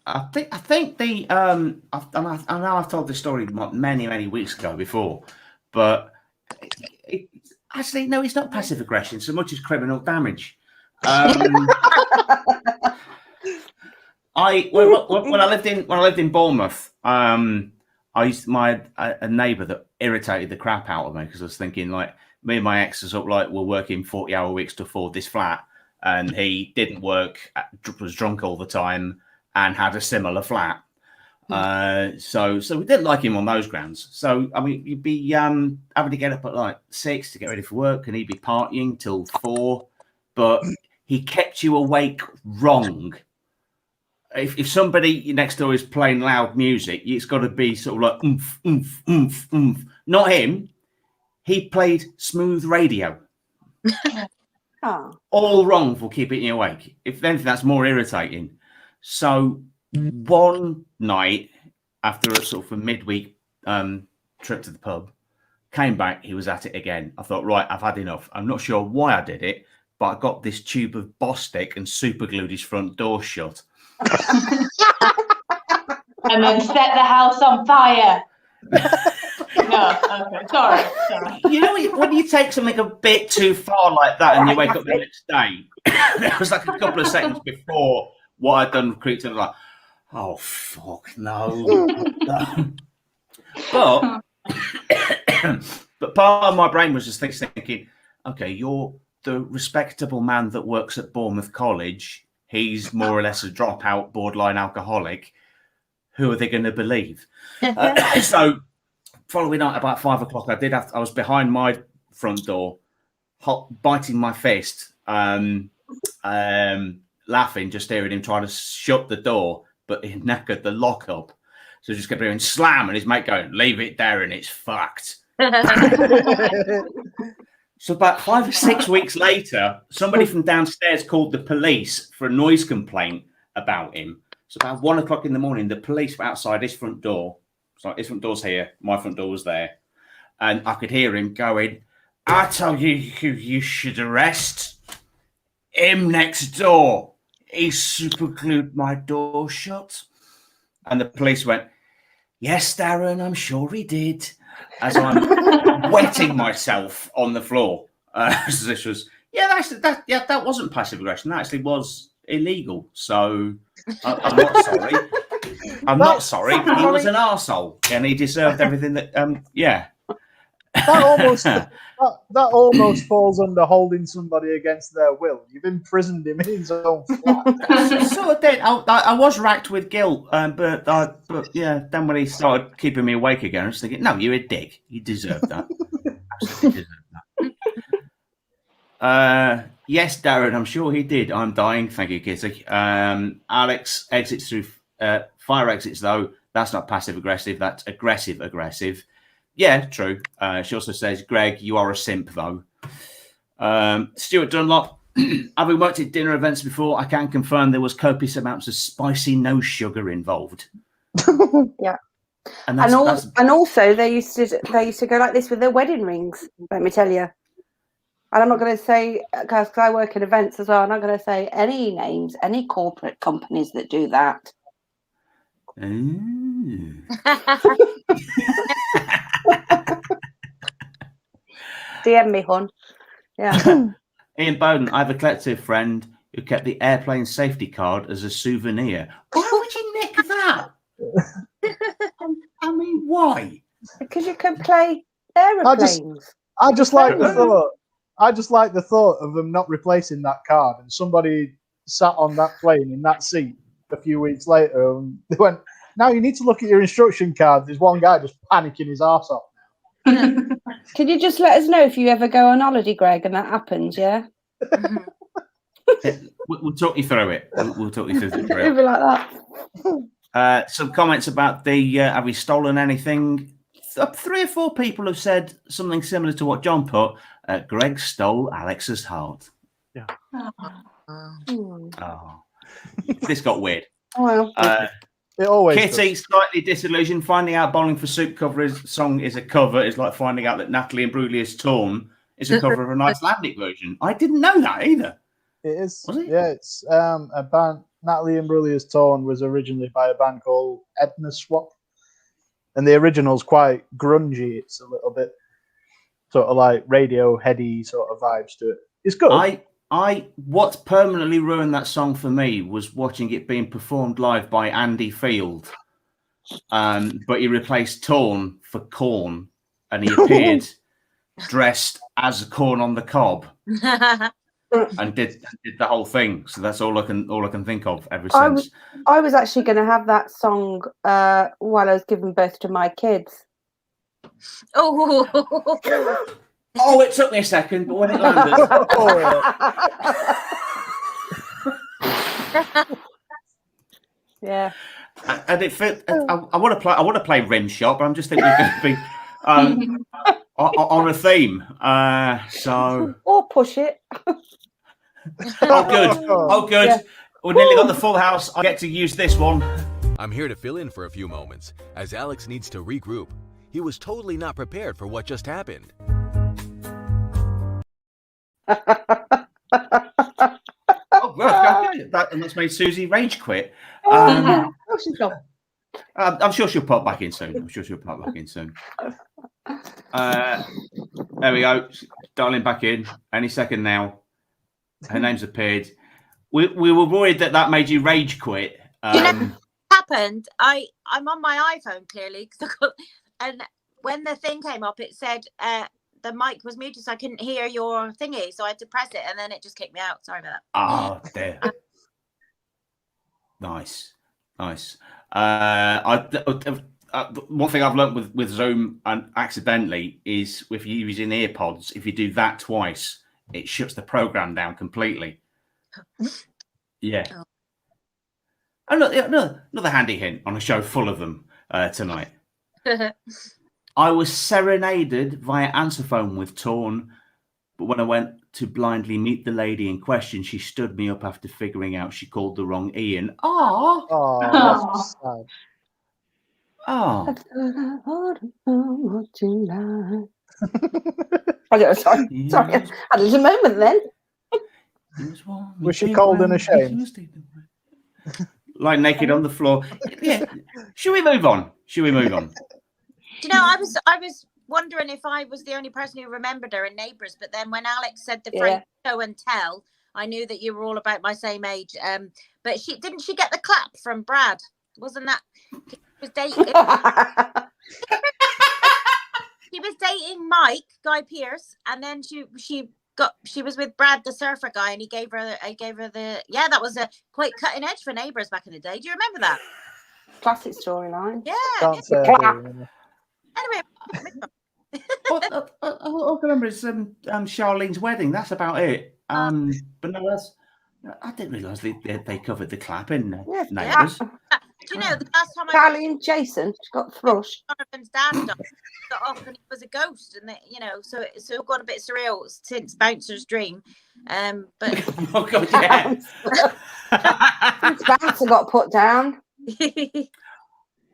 I think the I know I've told this story many weeks ago before, but actually no, it's not passive aggression so much as criminal damage. When I lived in Bournemouth, I used a neighbour that irritated the crap out of me because I was thinking like me and my ex were working 40-hour weeks to afford this flat, and he didn't work, was drunk all the time, and had a similar flat. So we didn't like him on those grounds. So I mean, you'd be having to get up at like 6 to get ready for work, and he'd be partying till 4, but he kept you awake wrong. If somebody next door is playing loud music, it's got to be sort of like oomph, oomph, oomph, oomph. Not him. He played smooth radio. All wrong for keeping you awake. If anything, that's more irritating. So one night, after a sort of a midweek trip to the pub, came back, he was at it again. I thought, right, I've had enough. I'm not sure why I did it, but I got this tube of Boss Stick and super glued his front door shut. And then set the house on fire. No, okay, sorry. You know, when you take something a bit too far like that and you wake up the next day, it was like a couple of seconds before what I'd done creeped in, like, oh, fuck, no. But part of my brain was just thinking, okay, you're the respectable man that works at Bournemouth College. He's more or less a dropout, borderline alcoholic. Who are they going to believe? So, following night, about 5 o'clock, I was behind my front door, biting my fist, laughing, just hearing him trying to shut the door, but he knackered the lock up. So just kept hearing slam, and his mate going, leave it there, and it's fucked. So about 5 or 6 weeks later, somebody from downstairs called the police for a noise complaint about him. So about 1 o'clock in the morning, the police were outside his front door. So his front door's here, my front door was there. And I could hear him going, I tell you who you should arrest. Him next door. He super glued my door shut. And the police went, yes, Darren, I'm sure he did. As I'm wetting myself on the floor. So this was, that wasn't passive aggression. That actually was illegal. So I'm not sorry. I'm not sorry. He was an arsehole and he deserved everything that. Yeah. That almost falls under holding somebody against their will. You've imprisoned him in his own flat. Sort of did. I was racked with guilt, but yeah. Then when he started keeping me awake again, I was thinking, no, you're a dick. You deserve that. Absolutely deserve that. Yes, Darren, I'm sure he did. I'm dying. Thank you, Kitty. Alex exits through fire exits, though. That's not passive aggressive. That's aggressive aggressive. Yeah, true. She also says, Greg, you are a simp, though. Stuart Dunlop, having worked at dinner events before, I can confirm there was copious amounts of spicy no sugar involved. Yeah. And also they used to go like this with their wedding rings, let me tell you. And I'm not going to say, because I work in events as well, I'm not going to say any names, any corporate companies that do that. DM me, hon. Yeah. Ian Bowden, I have a collective friend who kept the airplane safety card as a souvenir. Why would you nick that? I mean, why? Because you can play aeroplanes. I just like the thought. I just like the thought of them not replacing that card, and somebody sat on that plane in that seat a few weeks later, and they went, "Now you need to look at your instruction card." There's one guy just panicking his arse off. Can you just let us know if you ever go on holiday, Greg, and that happens? Yeah. We'll talk you through it. We'll talk you through the drill. It'll be like that. Some comments about the have we stolen anything? 3 or 4 people have said something similar to what John put. Greg stole Alex's heart. Yeah. Oh. This got weird. Well, it always Kitty, does. slightly disillusioned. Finding out Bowling for Soup song is a cover is like finding out that Natalie Imbruglia's Torn is a cover of an Icelandic version. I didn't know that either. It is. Was it? Yeah, it's a band. Natalie Imbruglia's Torn was originally by a band called Edna Swap. And the original's quite grungy. It's a little bit sort of like Radioheady sort of vibes to it. It's good. What permanently ruined that song for me was watching it being performed live by Andy Field. But he replaced Torn for Corn, and he appeared dressed as Corn on the Cob. And did the whole thing. So that's all I can think of ever since. I was actually going to have that song while I was giving birth to my kids. Oh, It took me a second, but when it landed, yeah. And it fit. I want to play Rim Shot, but I'm just thinking it's going to be on a theme. So Or push it. Oh, good. Yeah. We nearly got the full house. I get to use this one. I'm here to fill in for a few moments, as Alex needs to regroup. He was totally not prepared for what just happened. That's made Susie rage quit. She's gone. I'm sure she'll pop back in soon. There we go. Dialing back in any second now. Her name's appeared. We were worried that made you rage quit. You know what happened? I'm on my iPhone clearly, and when the thing came up, it said the mic was muted, so I couldn't hear your thingy. So I had to press it, and then it just kicked me out. Sorry about that. Oh, dear. Nice. One thing I've learned with Zoom and accidentally is if you're using earpods, if you do that twice, it shuts the program down completely. Yeah. Another handy hint on a show full of them tonight. I was serenaded via answer phone with Torn, but when I went to blindly meet the lady in question, she stood me up after figuring out she called the wrong Ian. Oh, that's sad. Sorry. I had a little moment then. Was she cold and ashamed? Like naked on the floor. Yeah. Should we move on? Do you know, I was wondering if I was the only person who remembered her in Neighbours, but then when Alex said the phrase show and tell, I knew that you were all about my same age. But didn't she get the clap from Brad? Wasn't that? He was dating. He was dating Mike Guy Pearce, and then she was with Brad the surfer guy, and I gave her the that was a quite cutting edge for Neighbours back in the day. Do you remember that? Classic storyline. Yeah. Can't say I do remember. Anyway. All I can remember is Charlene's wedding. That's about it. But no, I didn't realise they covered the clap in Neighbours. Do you know the last time Charlie and Jason got thrushed. Jonathan's dad got off and he was a ghost, and so it's all got a bit surreal since Bouncer's dream. But Oh God, yeah. Bouncer got put down.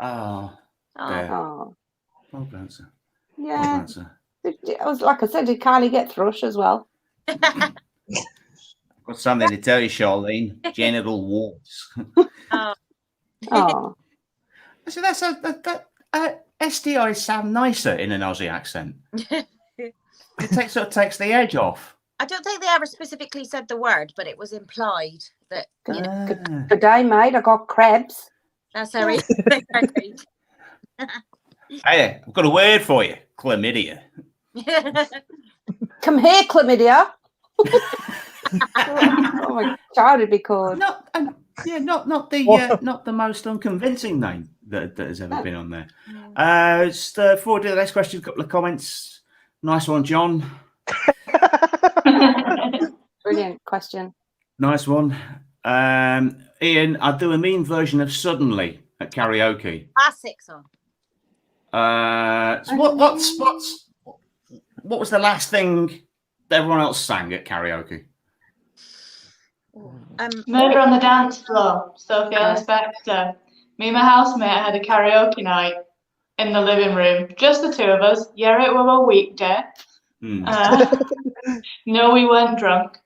Oh, dear. Oh, Bouncer. yeah. Bouncer. I was like I said, did Kylie get thrush as well? Got something to tell you, Charlene. Genital warts. Oh, So that's that STIs sound nicer in an Aussie accent. It sort of takes the edge off. I don't think they ever specifically said the word, but it was implied that good day, mate. I got crabs. that's how it. Hey, I've got a word for you, chlamydia. Come here, chlamydia. Oh my child would be called. Not the most unconvincing name that has ever been on there. Just before we do the next question, a couple of comments. Nice one, John. Brilliant question. Nice one. Ian, I'll do a mean version of Suddenly at karaoke. Classic song. So what was the last thing everyone else sang at karaoke? Murder on the Dance Floor, Sophie Ellis Bextor. Me and my housemate had a karaoke night in the living room, just the two of us. Yeah, it was a weekday. No, we weren't drunk.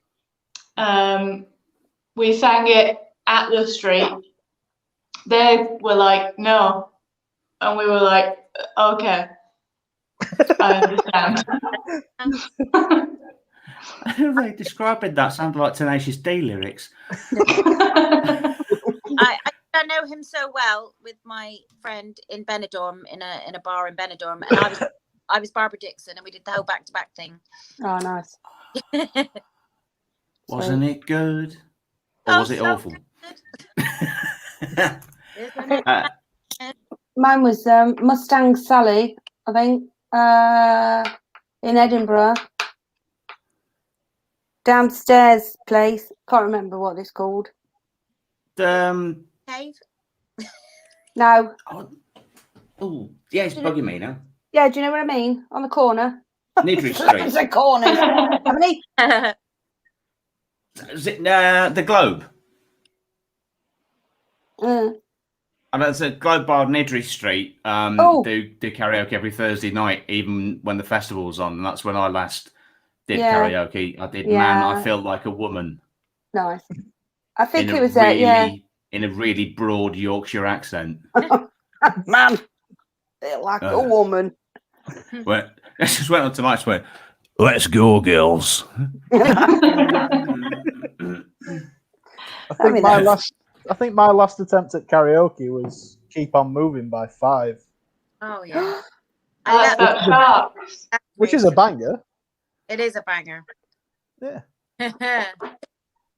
We sang it at the street. They were like, no. And we were like, okay. I understand. I don't know, describing that sounded like Tenacious D lyrics. I don't know him so well with my friend in Benidorm in a bar in Benidorm, and I was Barbara Dixon, and we did the whole back-to-back thing. Oh, nice. Wasn't it good? Or was it so awful? Mine was Mustang Sally, I think, in Edinburgh. Downstairs place. Can't remember what it's called. Cave? No. Oh, yeah, it's bugging me now. Yeah, do you know what I mean? On the corner. Nidri Street. The corners. How many? Is it the Globe? And that's a Globe Bar, Nidri Street. Do karaoke every Thursday night, even when the festival's on. And that's when I last did karaoke. I did Man, I Feel Like a Woman. Nice. I think it was in a really broad Yorkshire accent. Man, feel like a woman. Well, I just went on to Mike's went, let's go, girls. I think my last attempt at karaoke was Keep On Moving by Five. Oh, yeah. Which is a banger. It is a banger. Yeah.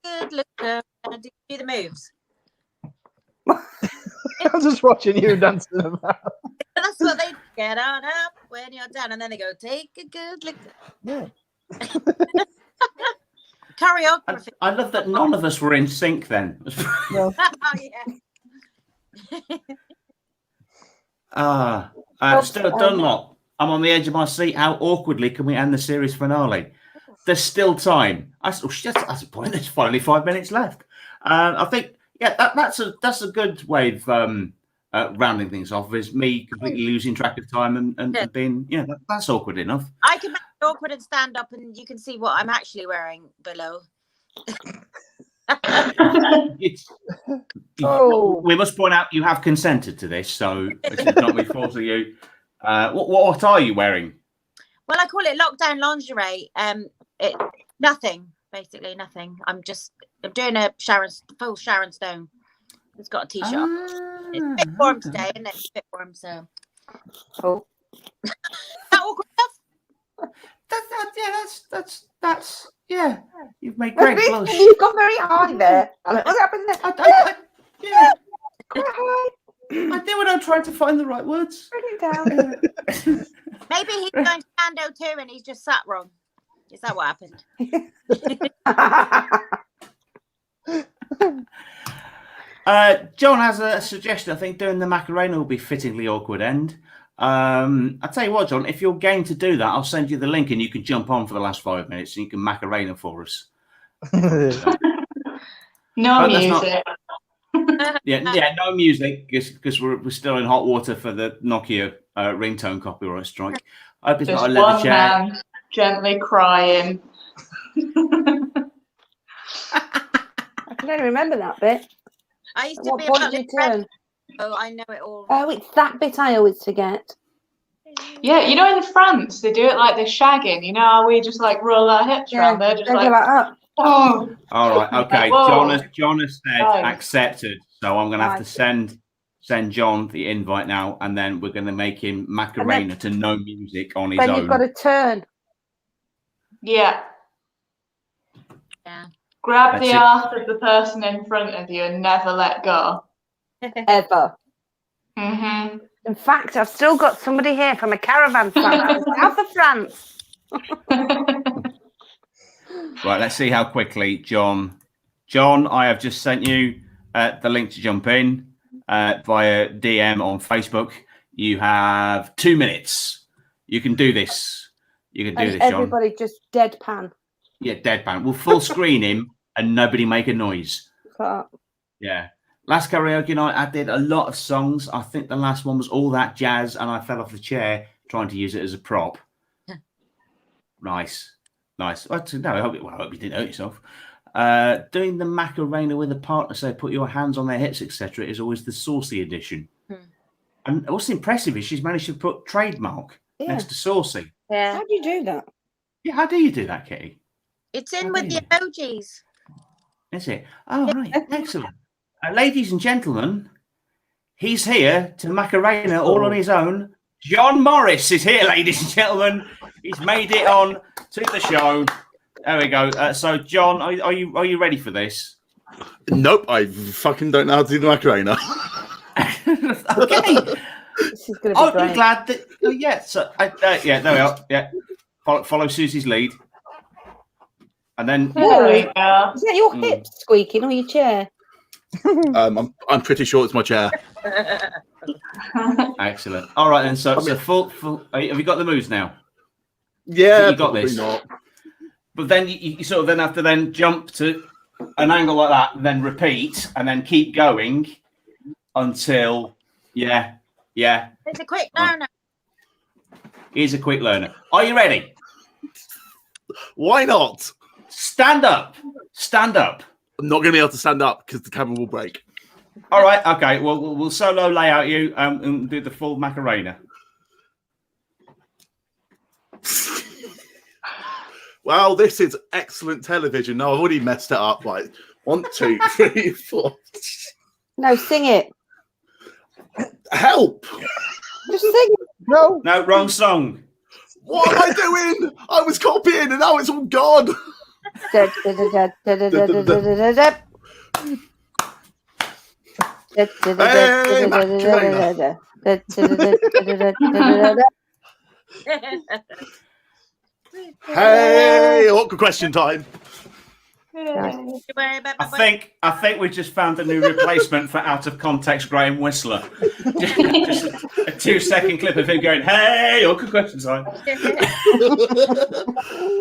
Good look. Do the moves. I'm just watching you dancing about. That's what they get on up when you're down, and then they go, take a good look. Yeah. Choreography. I love that none of us were in sync then. No. Oh, yeah. Still Dunlop. I'm on the edge of my seat. How awkwardly can we end the series finale? There's still time. That's a point. There's finally 5 minutes left. I think, that's a good way of rounding things off. Is me completely losing track of time and being, that's awkward enough. I can make it awkward and stand up, and you can see what I'm actually wearing below. We must point out you have consented to this, so it's not me forcing you. What are you wearing? Well, I call it lockdown lingerie. Nothing, basically nothing. I'm doing a full Sharon Stone. He's got a t-shirt on. It's a bit warm today, isn't it? It's a bit warm, so. Oh. That awkward enough? That's yeah. You've made great blush. You've got very high there. What happened there? Yeah. Quite high. I do when I'm trying to find the right words. Bring it down. Maybe he's going to Pando too and he's just sat wrong. Is that what happened? John has a suggestion. I think doing the Macarena will be fittingly awkward end. I'll tell you what, John, if you're game to do that, I'll send you the link and you can jump on for the last 5 minutes and you can Macarena for us. No music. Yeah, no music because we're still in hot water for the Nokia ringtone copyright strike. I hope it's Just not a leather one chair. man gently crying. I don't remember that bit. I used At to what be point about did you the turn? Oh, I know it all. Oh, it's that bit I always forget. Yeah, you know in France they do it like they're shagging. You know how we just like roll our hips around? They're just They go like, like that. oh. All right, okay. Whoa. John has said Right. accepted, so I'm going to have to Right. send John the invite now, and then we're going to make him Macarena to no music on his Then own. you've got to turn. Yeah. Yeah. Grab That's the it. arse of the person in front of you and never let go. Ever. Mm-hmm. In fact, I've still got somebody here from a caravan site in the south of France. Right, let's see how quickly John, I have just sent you the link to jump in via DM on Facebook. You have 2 minutes. You can do this. You can do And this, John. everybody just deadpan. Yeah, deadpan. We'll full screen him and nobody make a noise. Yeah. Last karaoke night, I did a lot of songs. I think the last one was All That Jazz, and I fell off the chair trying to use it as a prop. Nice. Well, no, I hope you didn't hurt yourself. Doing the Macarena with a partner, so put your hands on their hips, etc., is always the saucy edition. And what's impressive is she's managed to put trademark next to saucy. Yeah. How do you do that? Yeah, how do you do that, Kitty? It's in with the emojis. Is it? Oh, right. Excellent. Ladies and gentlemen, he's here to Macarena all on his own. John Morris is here, ladies and gentlemen. He's made it on to the show. There we go. So, John, are you ready for this? Nope, I fucking don't know how to do the Macarena. Okay. This is going to be I'll great. be glad that. Oh, yeah. So, yeah, there we are. Yeah. Follow Susie's lead. And then. There we go. Is that your hips squeaking or your chair? I'm pretty sure it's my chair. Excellent. All right, then. So full. Have you got the moves now? Yeah, You got this. Not. But then you sort of then have to then jump to an angle like that, and then repeat, and then keep going until, yeah. It's a quick learner. He's a quick learner. Are you ready? Why not? Stand up. I'm not going to be able to stand up because the camera will break. All right. Okay. Well, we'll solo lay out you and do the full Macarena. Well, this is excellent television. No, I've already messed it up. Like 1, 2, 3, 4. No, sing it. Help! Just sing it. No. No, wrong song. What am I doing? I was copying and now it's all gone. Hey, awkward question time. I think we just found a new replacement for out of context Graham Whistler. Just a 2-second clip of him going, "Hey, awkward question time."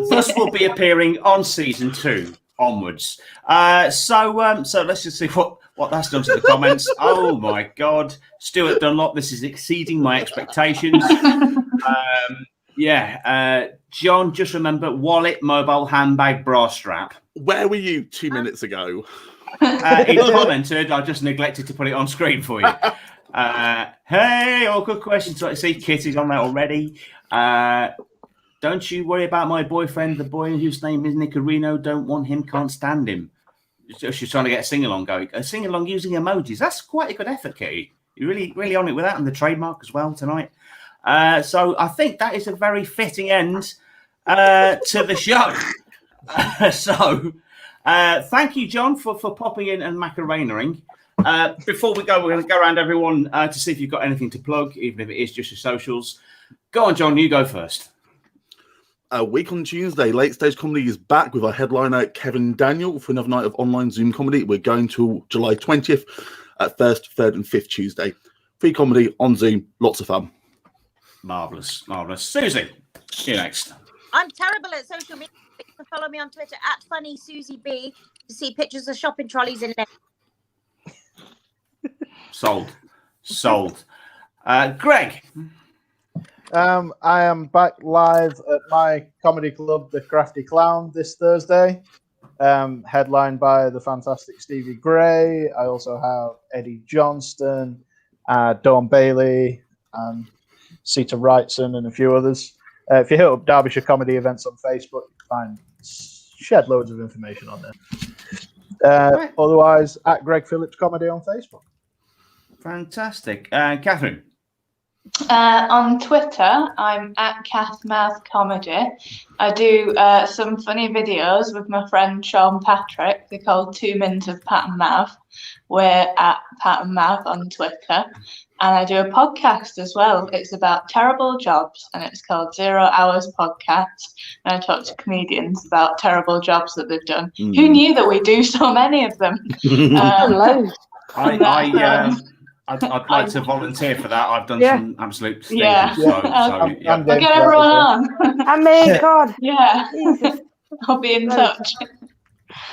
This will be appearing on season 2 onwards. So let's just see what that's done to the comments. Oh my God, Stuart Dunlop, this is exceeding my expectations. John, just remember wallet, mobile, handbag, bra strap. Where were you 2 minutes ago? He commented, I just neglected to put it on screen for you. Hey, awkward question. So I see Kitty's on there already. Don't you worry about my boyfriend, the boy whose name is Nicorino. Don't want him, can't stand him. she's trying to get a sing-along going. A sing-along using emojis. That's quite a good effort, Kitty. You're really on it with that, and the trademark as well tonight. So I think that is a very fitting end to the show. Thank you, John, for popping in and macaronering. Before we go, we're going to go around everyone to see if you've got anything to plug, even if it is just your socials. Go on, John, you go first. A week on Tuesday, Late Stage Comedy is back with our headliner, Kevin Daniel, for another night of online Zoom comedy. We're going to July 20th at 1st, 3rd and 5th Tuesday. Free comedy on Zoom, lots of fun. Marvellous. Susie, you next. I'm terrible at social media. You can follow me on Twitter at @FunnySusieB to see pictures of shopping trolleys in there. Sold. Greg. I am back live at my comedy club, The Crafty Clown, this Thursday, headlined by the fantastic Stevie Gray. I also have Eddie Johnston, Dawn Bailey, and Sita Wrightson, and a few others. If you hit up Derbyshire Comedy Events on Facebook, you can find shed loads of information on there. Otherwise, at Greg Phillips Comedy on Facebook. Fantastic. Catherine. On Twitter, I'm at Cathmouth Comedy. I do some funny videos with my friend Sean Patrick. They're called 2 Minutes of Pat and Mouth. We're at Pat and Mouth on Twitter. And I do a podcast as well. It's about terrible jobs, and it's called 0 Hours Podcast. And I talk to comedians about terrible jobs that they've done. Who knew that we do so many of them? I'd like to volunteer for that. I've done some absolute stinking. I'll get everyone on. I mean, God. Yeah. I'll be in touch.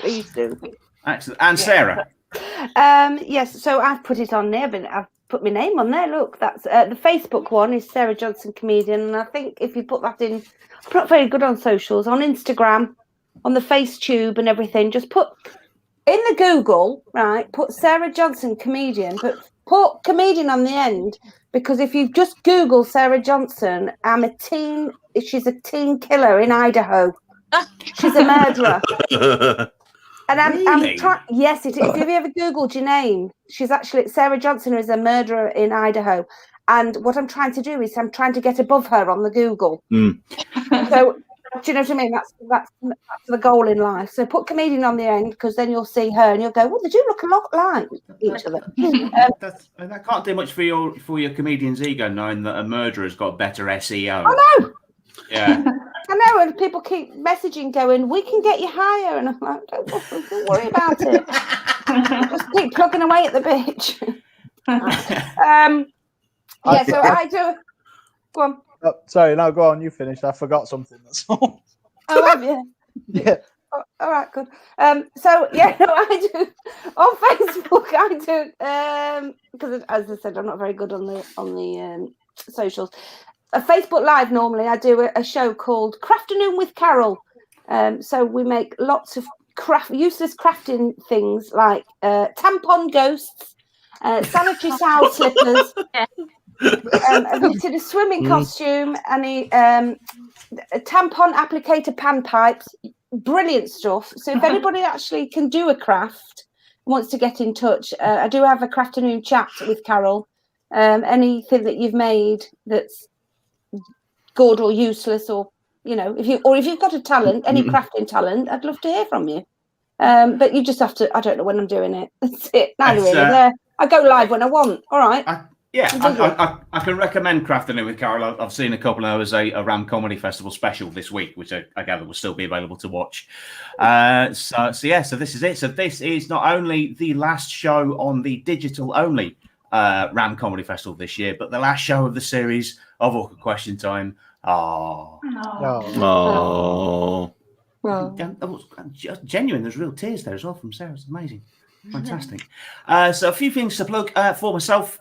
Please do. Excellent. And Sarah. Yes, so I've put it on there, but I've put my name on there. Look, that's the Facebook one is Sarah Johnson Comedian, and I think if you put that in, I'm not very good on socials, on Instagram, on the FaceTube and everything. Just put in the Google, right? Put Sarah Johnson Comedian, but put comedian on the end, because if you just Google Sarah Johnson, she's a teen killer in Idaho. She's a murderer. And I'm trying. Yes, it is. If you've ever Googled your name, she's actually Sarah Johnson is a murderer in Idaho. And what I'm trying to do is I'm trying to get above her on the Google. So, do you know what I mean? That's the goal in life. So put comedian on the end, because then you'll see her and you'll go, well, they do look a lot like each other. That can't do much for your comedian's ego, knowing that a murderer's got better SEO. I know. Yeah. I know, and people keep messaging going, we can get you higher. And I'm like, don't worry about it. Just keep plugging away at the bitch. So I do. Go on. Oh, sorry, no, go on. You finished. I forgot something. That's all. Oh, have you? Yeah. Oh, all right, good. I do on Facebook. I do because, as I said, I'm not very good on the socials. A Facebook Live, normally I do a show called Crafternoon with Carol. So we make lots of useless crafting things like tampon ghosts, sanitary towel slippers, a knitted swimming costume, and a tampon applicator pan pipes. Brilliant stuff. So if anybody actually can do a craft, wants to get in touch, I do have a Crafternoon chat with Carol. Anything that you've made that's good or useless, or if you've got a talent, any crafting talent, I'd love to hear from you. But you just have to. I don't know when I'm doing it. That's it. I go live when I want. All right. I can recommend Crafting with Carol. I've seen a couple of hours a Ram Comedy Festival special this week, which I gather will still be available to watch. So this is it. So this is not only the last show on the digital only Ram Comedy Festival this year, but the last show of the series of Awkward Question Time. Genuine. There's real tears there as well from Sarah. It's amazing. Fantastic. So a few things to plug for myself.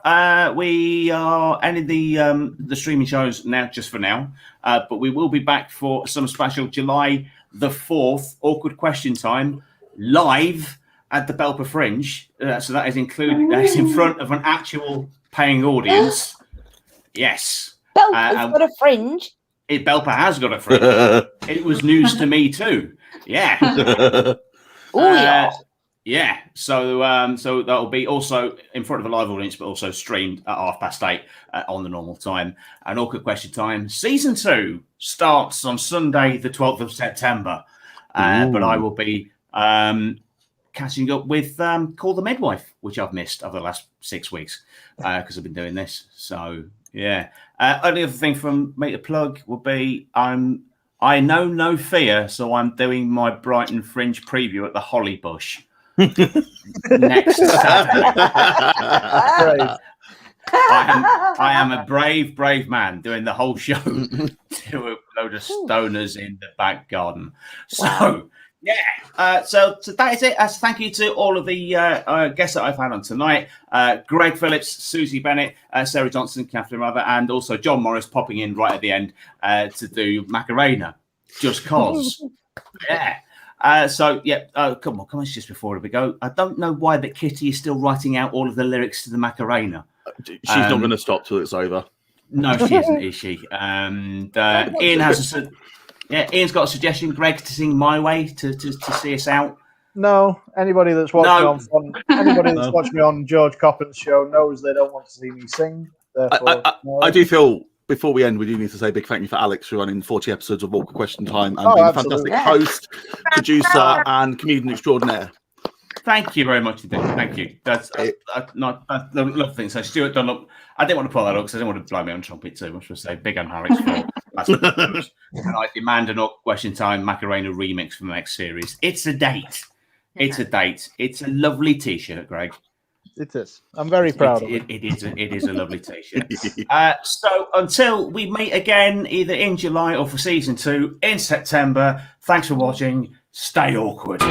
We are ending the streaming shows now, just for now, but we will be back for some special July the 4th Awkward Question Time live at the Belper Fringe. So that is that's in front of an actual paying audience. Yes. Belper's got a fringe. Belper has got a fringe. It was news to me too. Yeah. Oh yeah. Yeah, so so that'll be also in front of a live audience, but also streamed at 8:30 on the normal time. And Awkward Question Time Season 2 starts on Sunday, the 12th of September. But I will be catching up with Call the Midwife, which I've missed over the last 6 weeks because I've been doing this. So yeah, only other thing from me to plug would be I know no fear, so I'm doing my Brighton Fringe preview at the Holly Bush. Next Saturday. I am a brave man doing the whole show to a load of stoners in the back garden. So yeah, so that is it. Thank you to all of the guests that I've had on tonight. Greg Phillips, Susie Bennett, Sarah Johnson, Catherine Rather, and also John Morris popping in right at the end to do Macarena, just cause. Yeah. So yeah, come on, just before we go. I don't know why, but Kitty is still writing out all of the lyrics to the Macarena. She's not going to stop till it's over. No, she isn't, is she? And Ian has Ian's got a suggestion, Greg, to sing "My Way" to see us out. No, anybody that's watched me on George Coppen's show knows they don't want to see me sing. I do feel. Before we end, we do need to say a big thank you for Alex for running 40 episodes of Awkward Question Time and being a fantastic host, producer, and comedian extraordinaire. Thank you very much indeed. Thank you. That's not the lovely thing. So Stuart Dunlop, I didn't want to pull that up because I didn't want to blow my own trumpet too much. We'll say Big and Harry's fault. And I demand an Awkward Question Time Macarena remix for the next series. It's a date. It's a date. It's a lovely T-shirt, Greg. It is. I'm very proud of it. It is a lovely T-shirt. So until we meet again, either in July or for season 2 in September, thanks for watching. Stay awkward.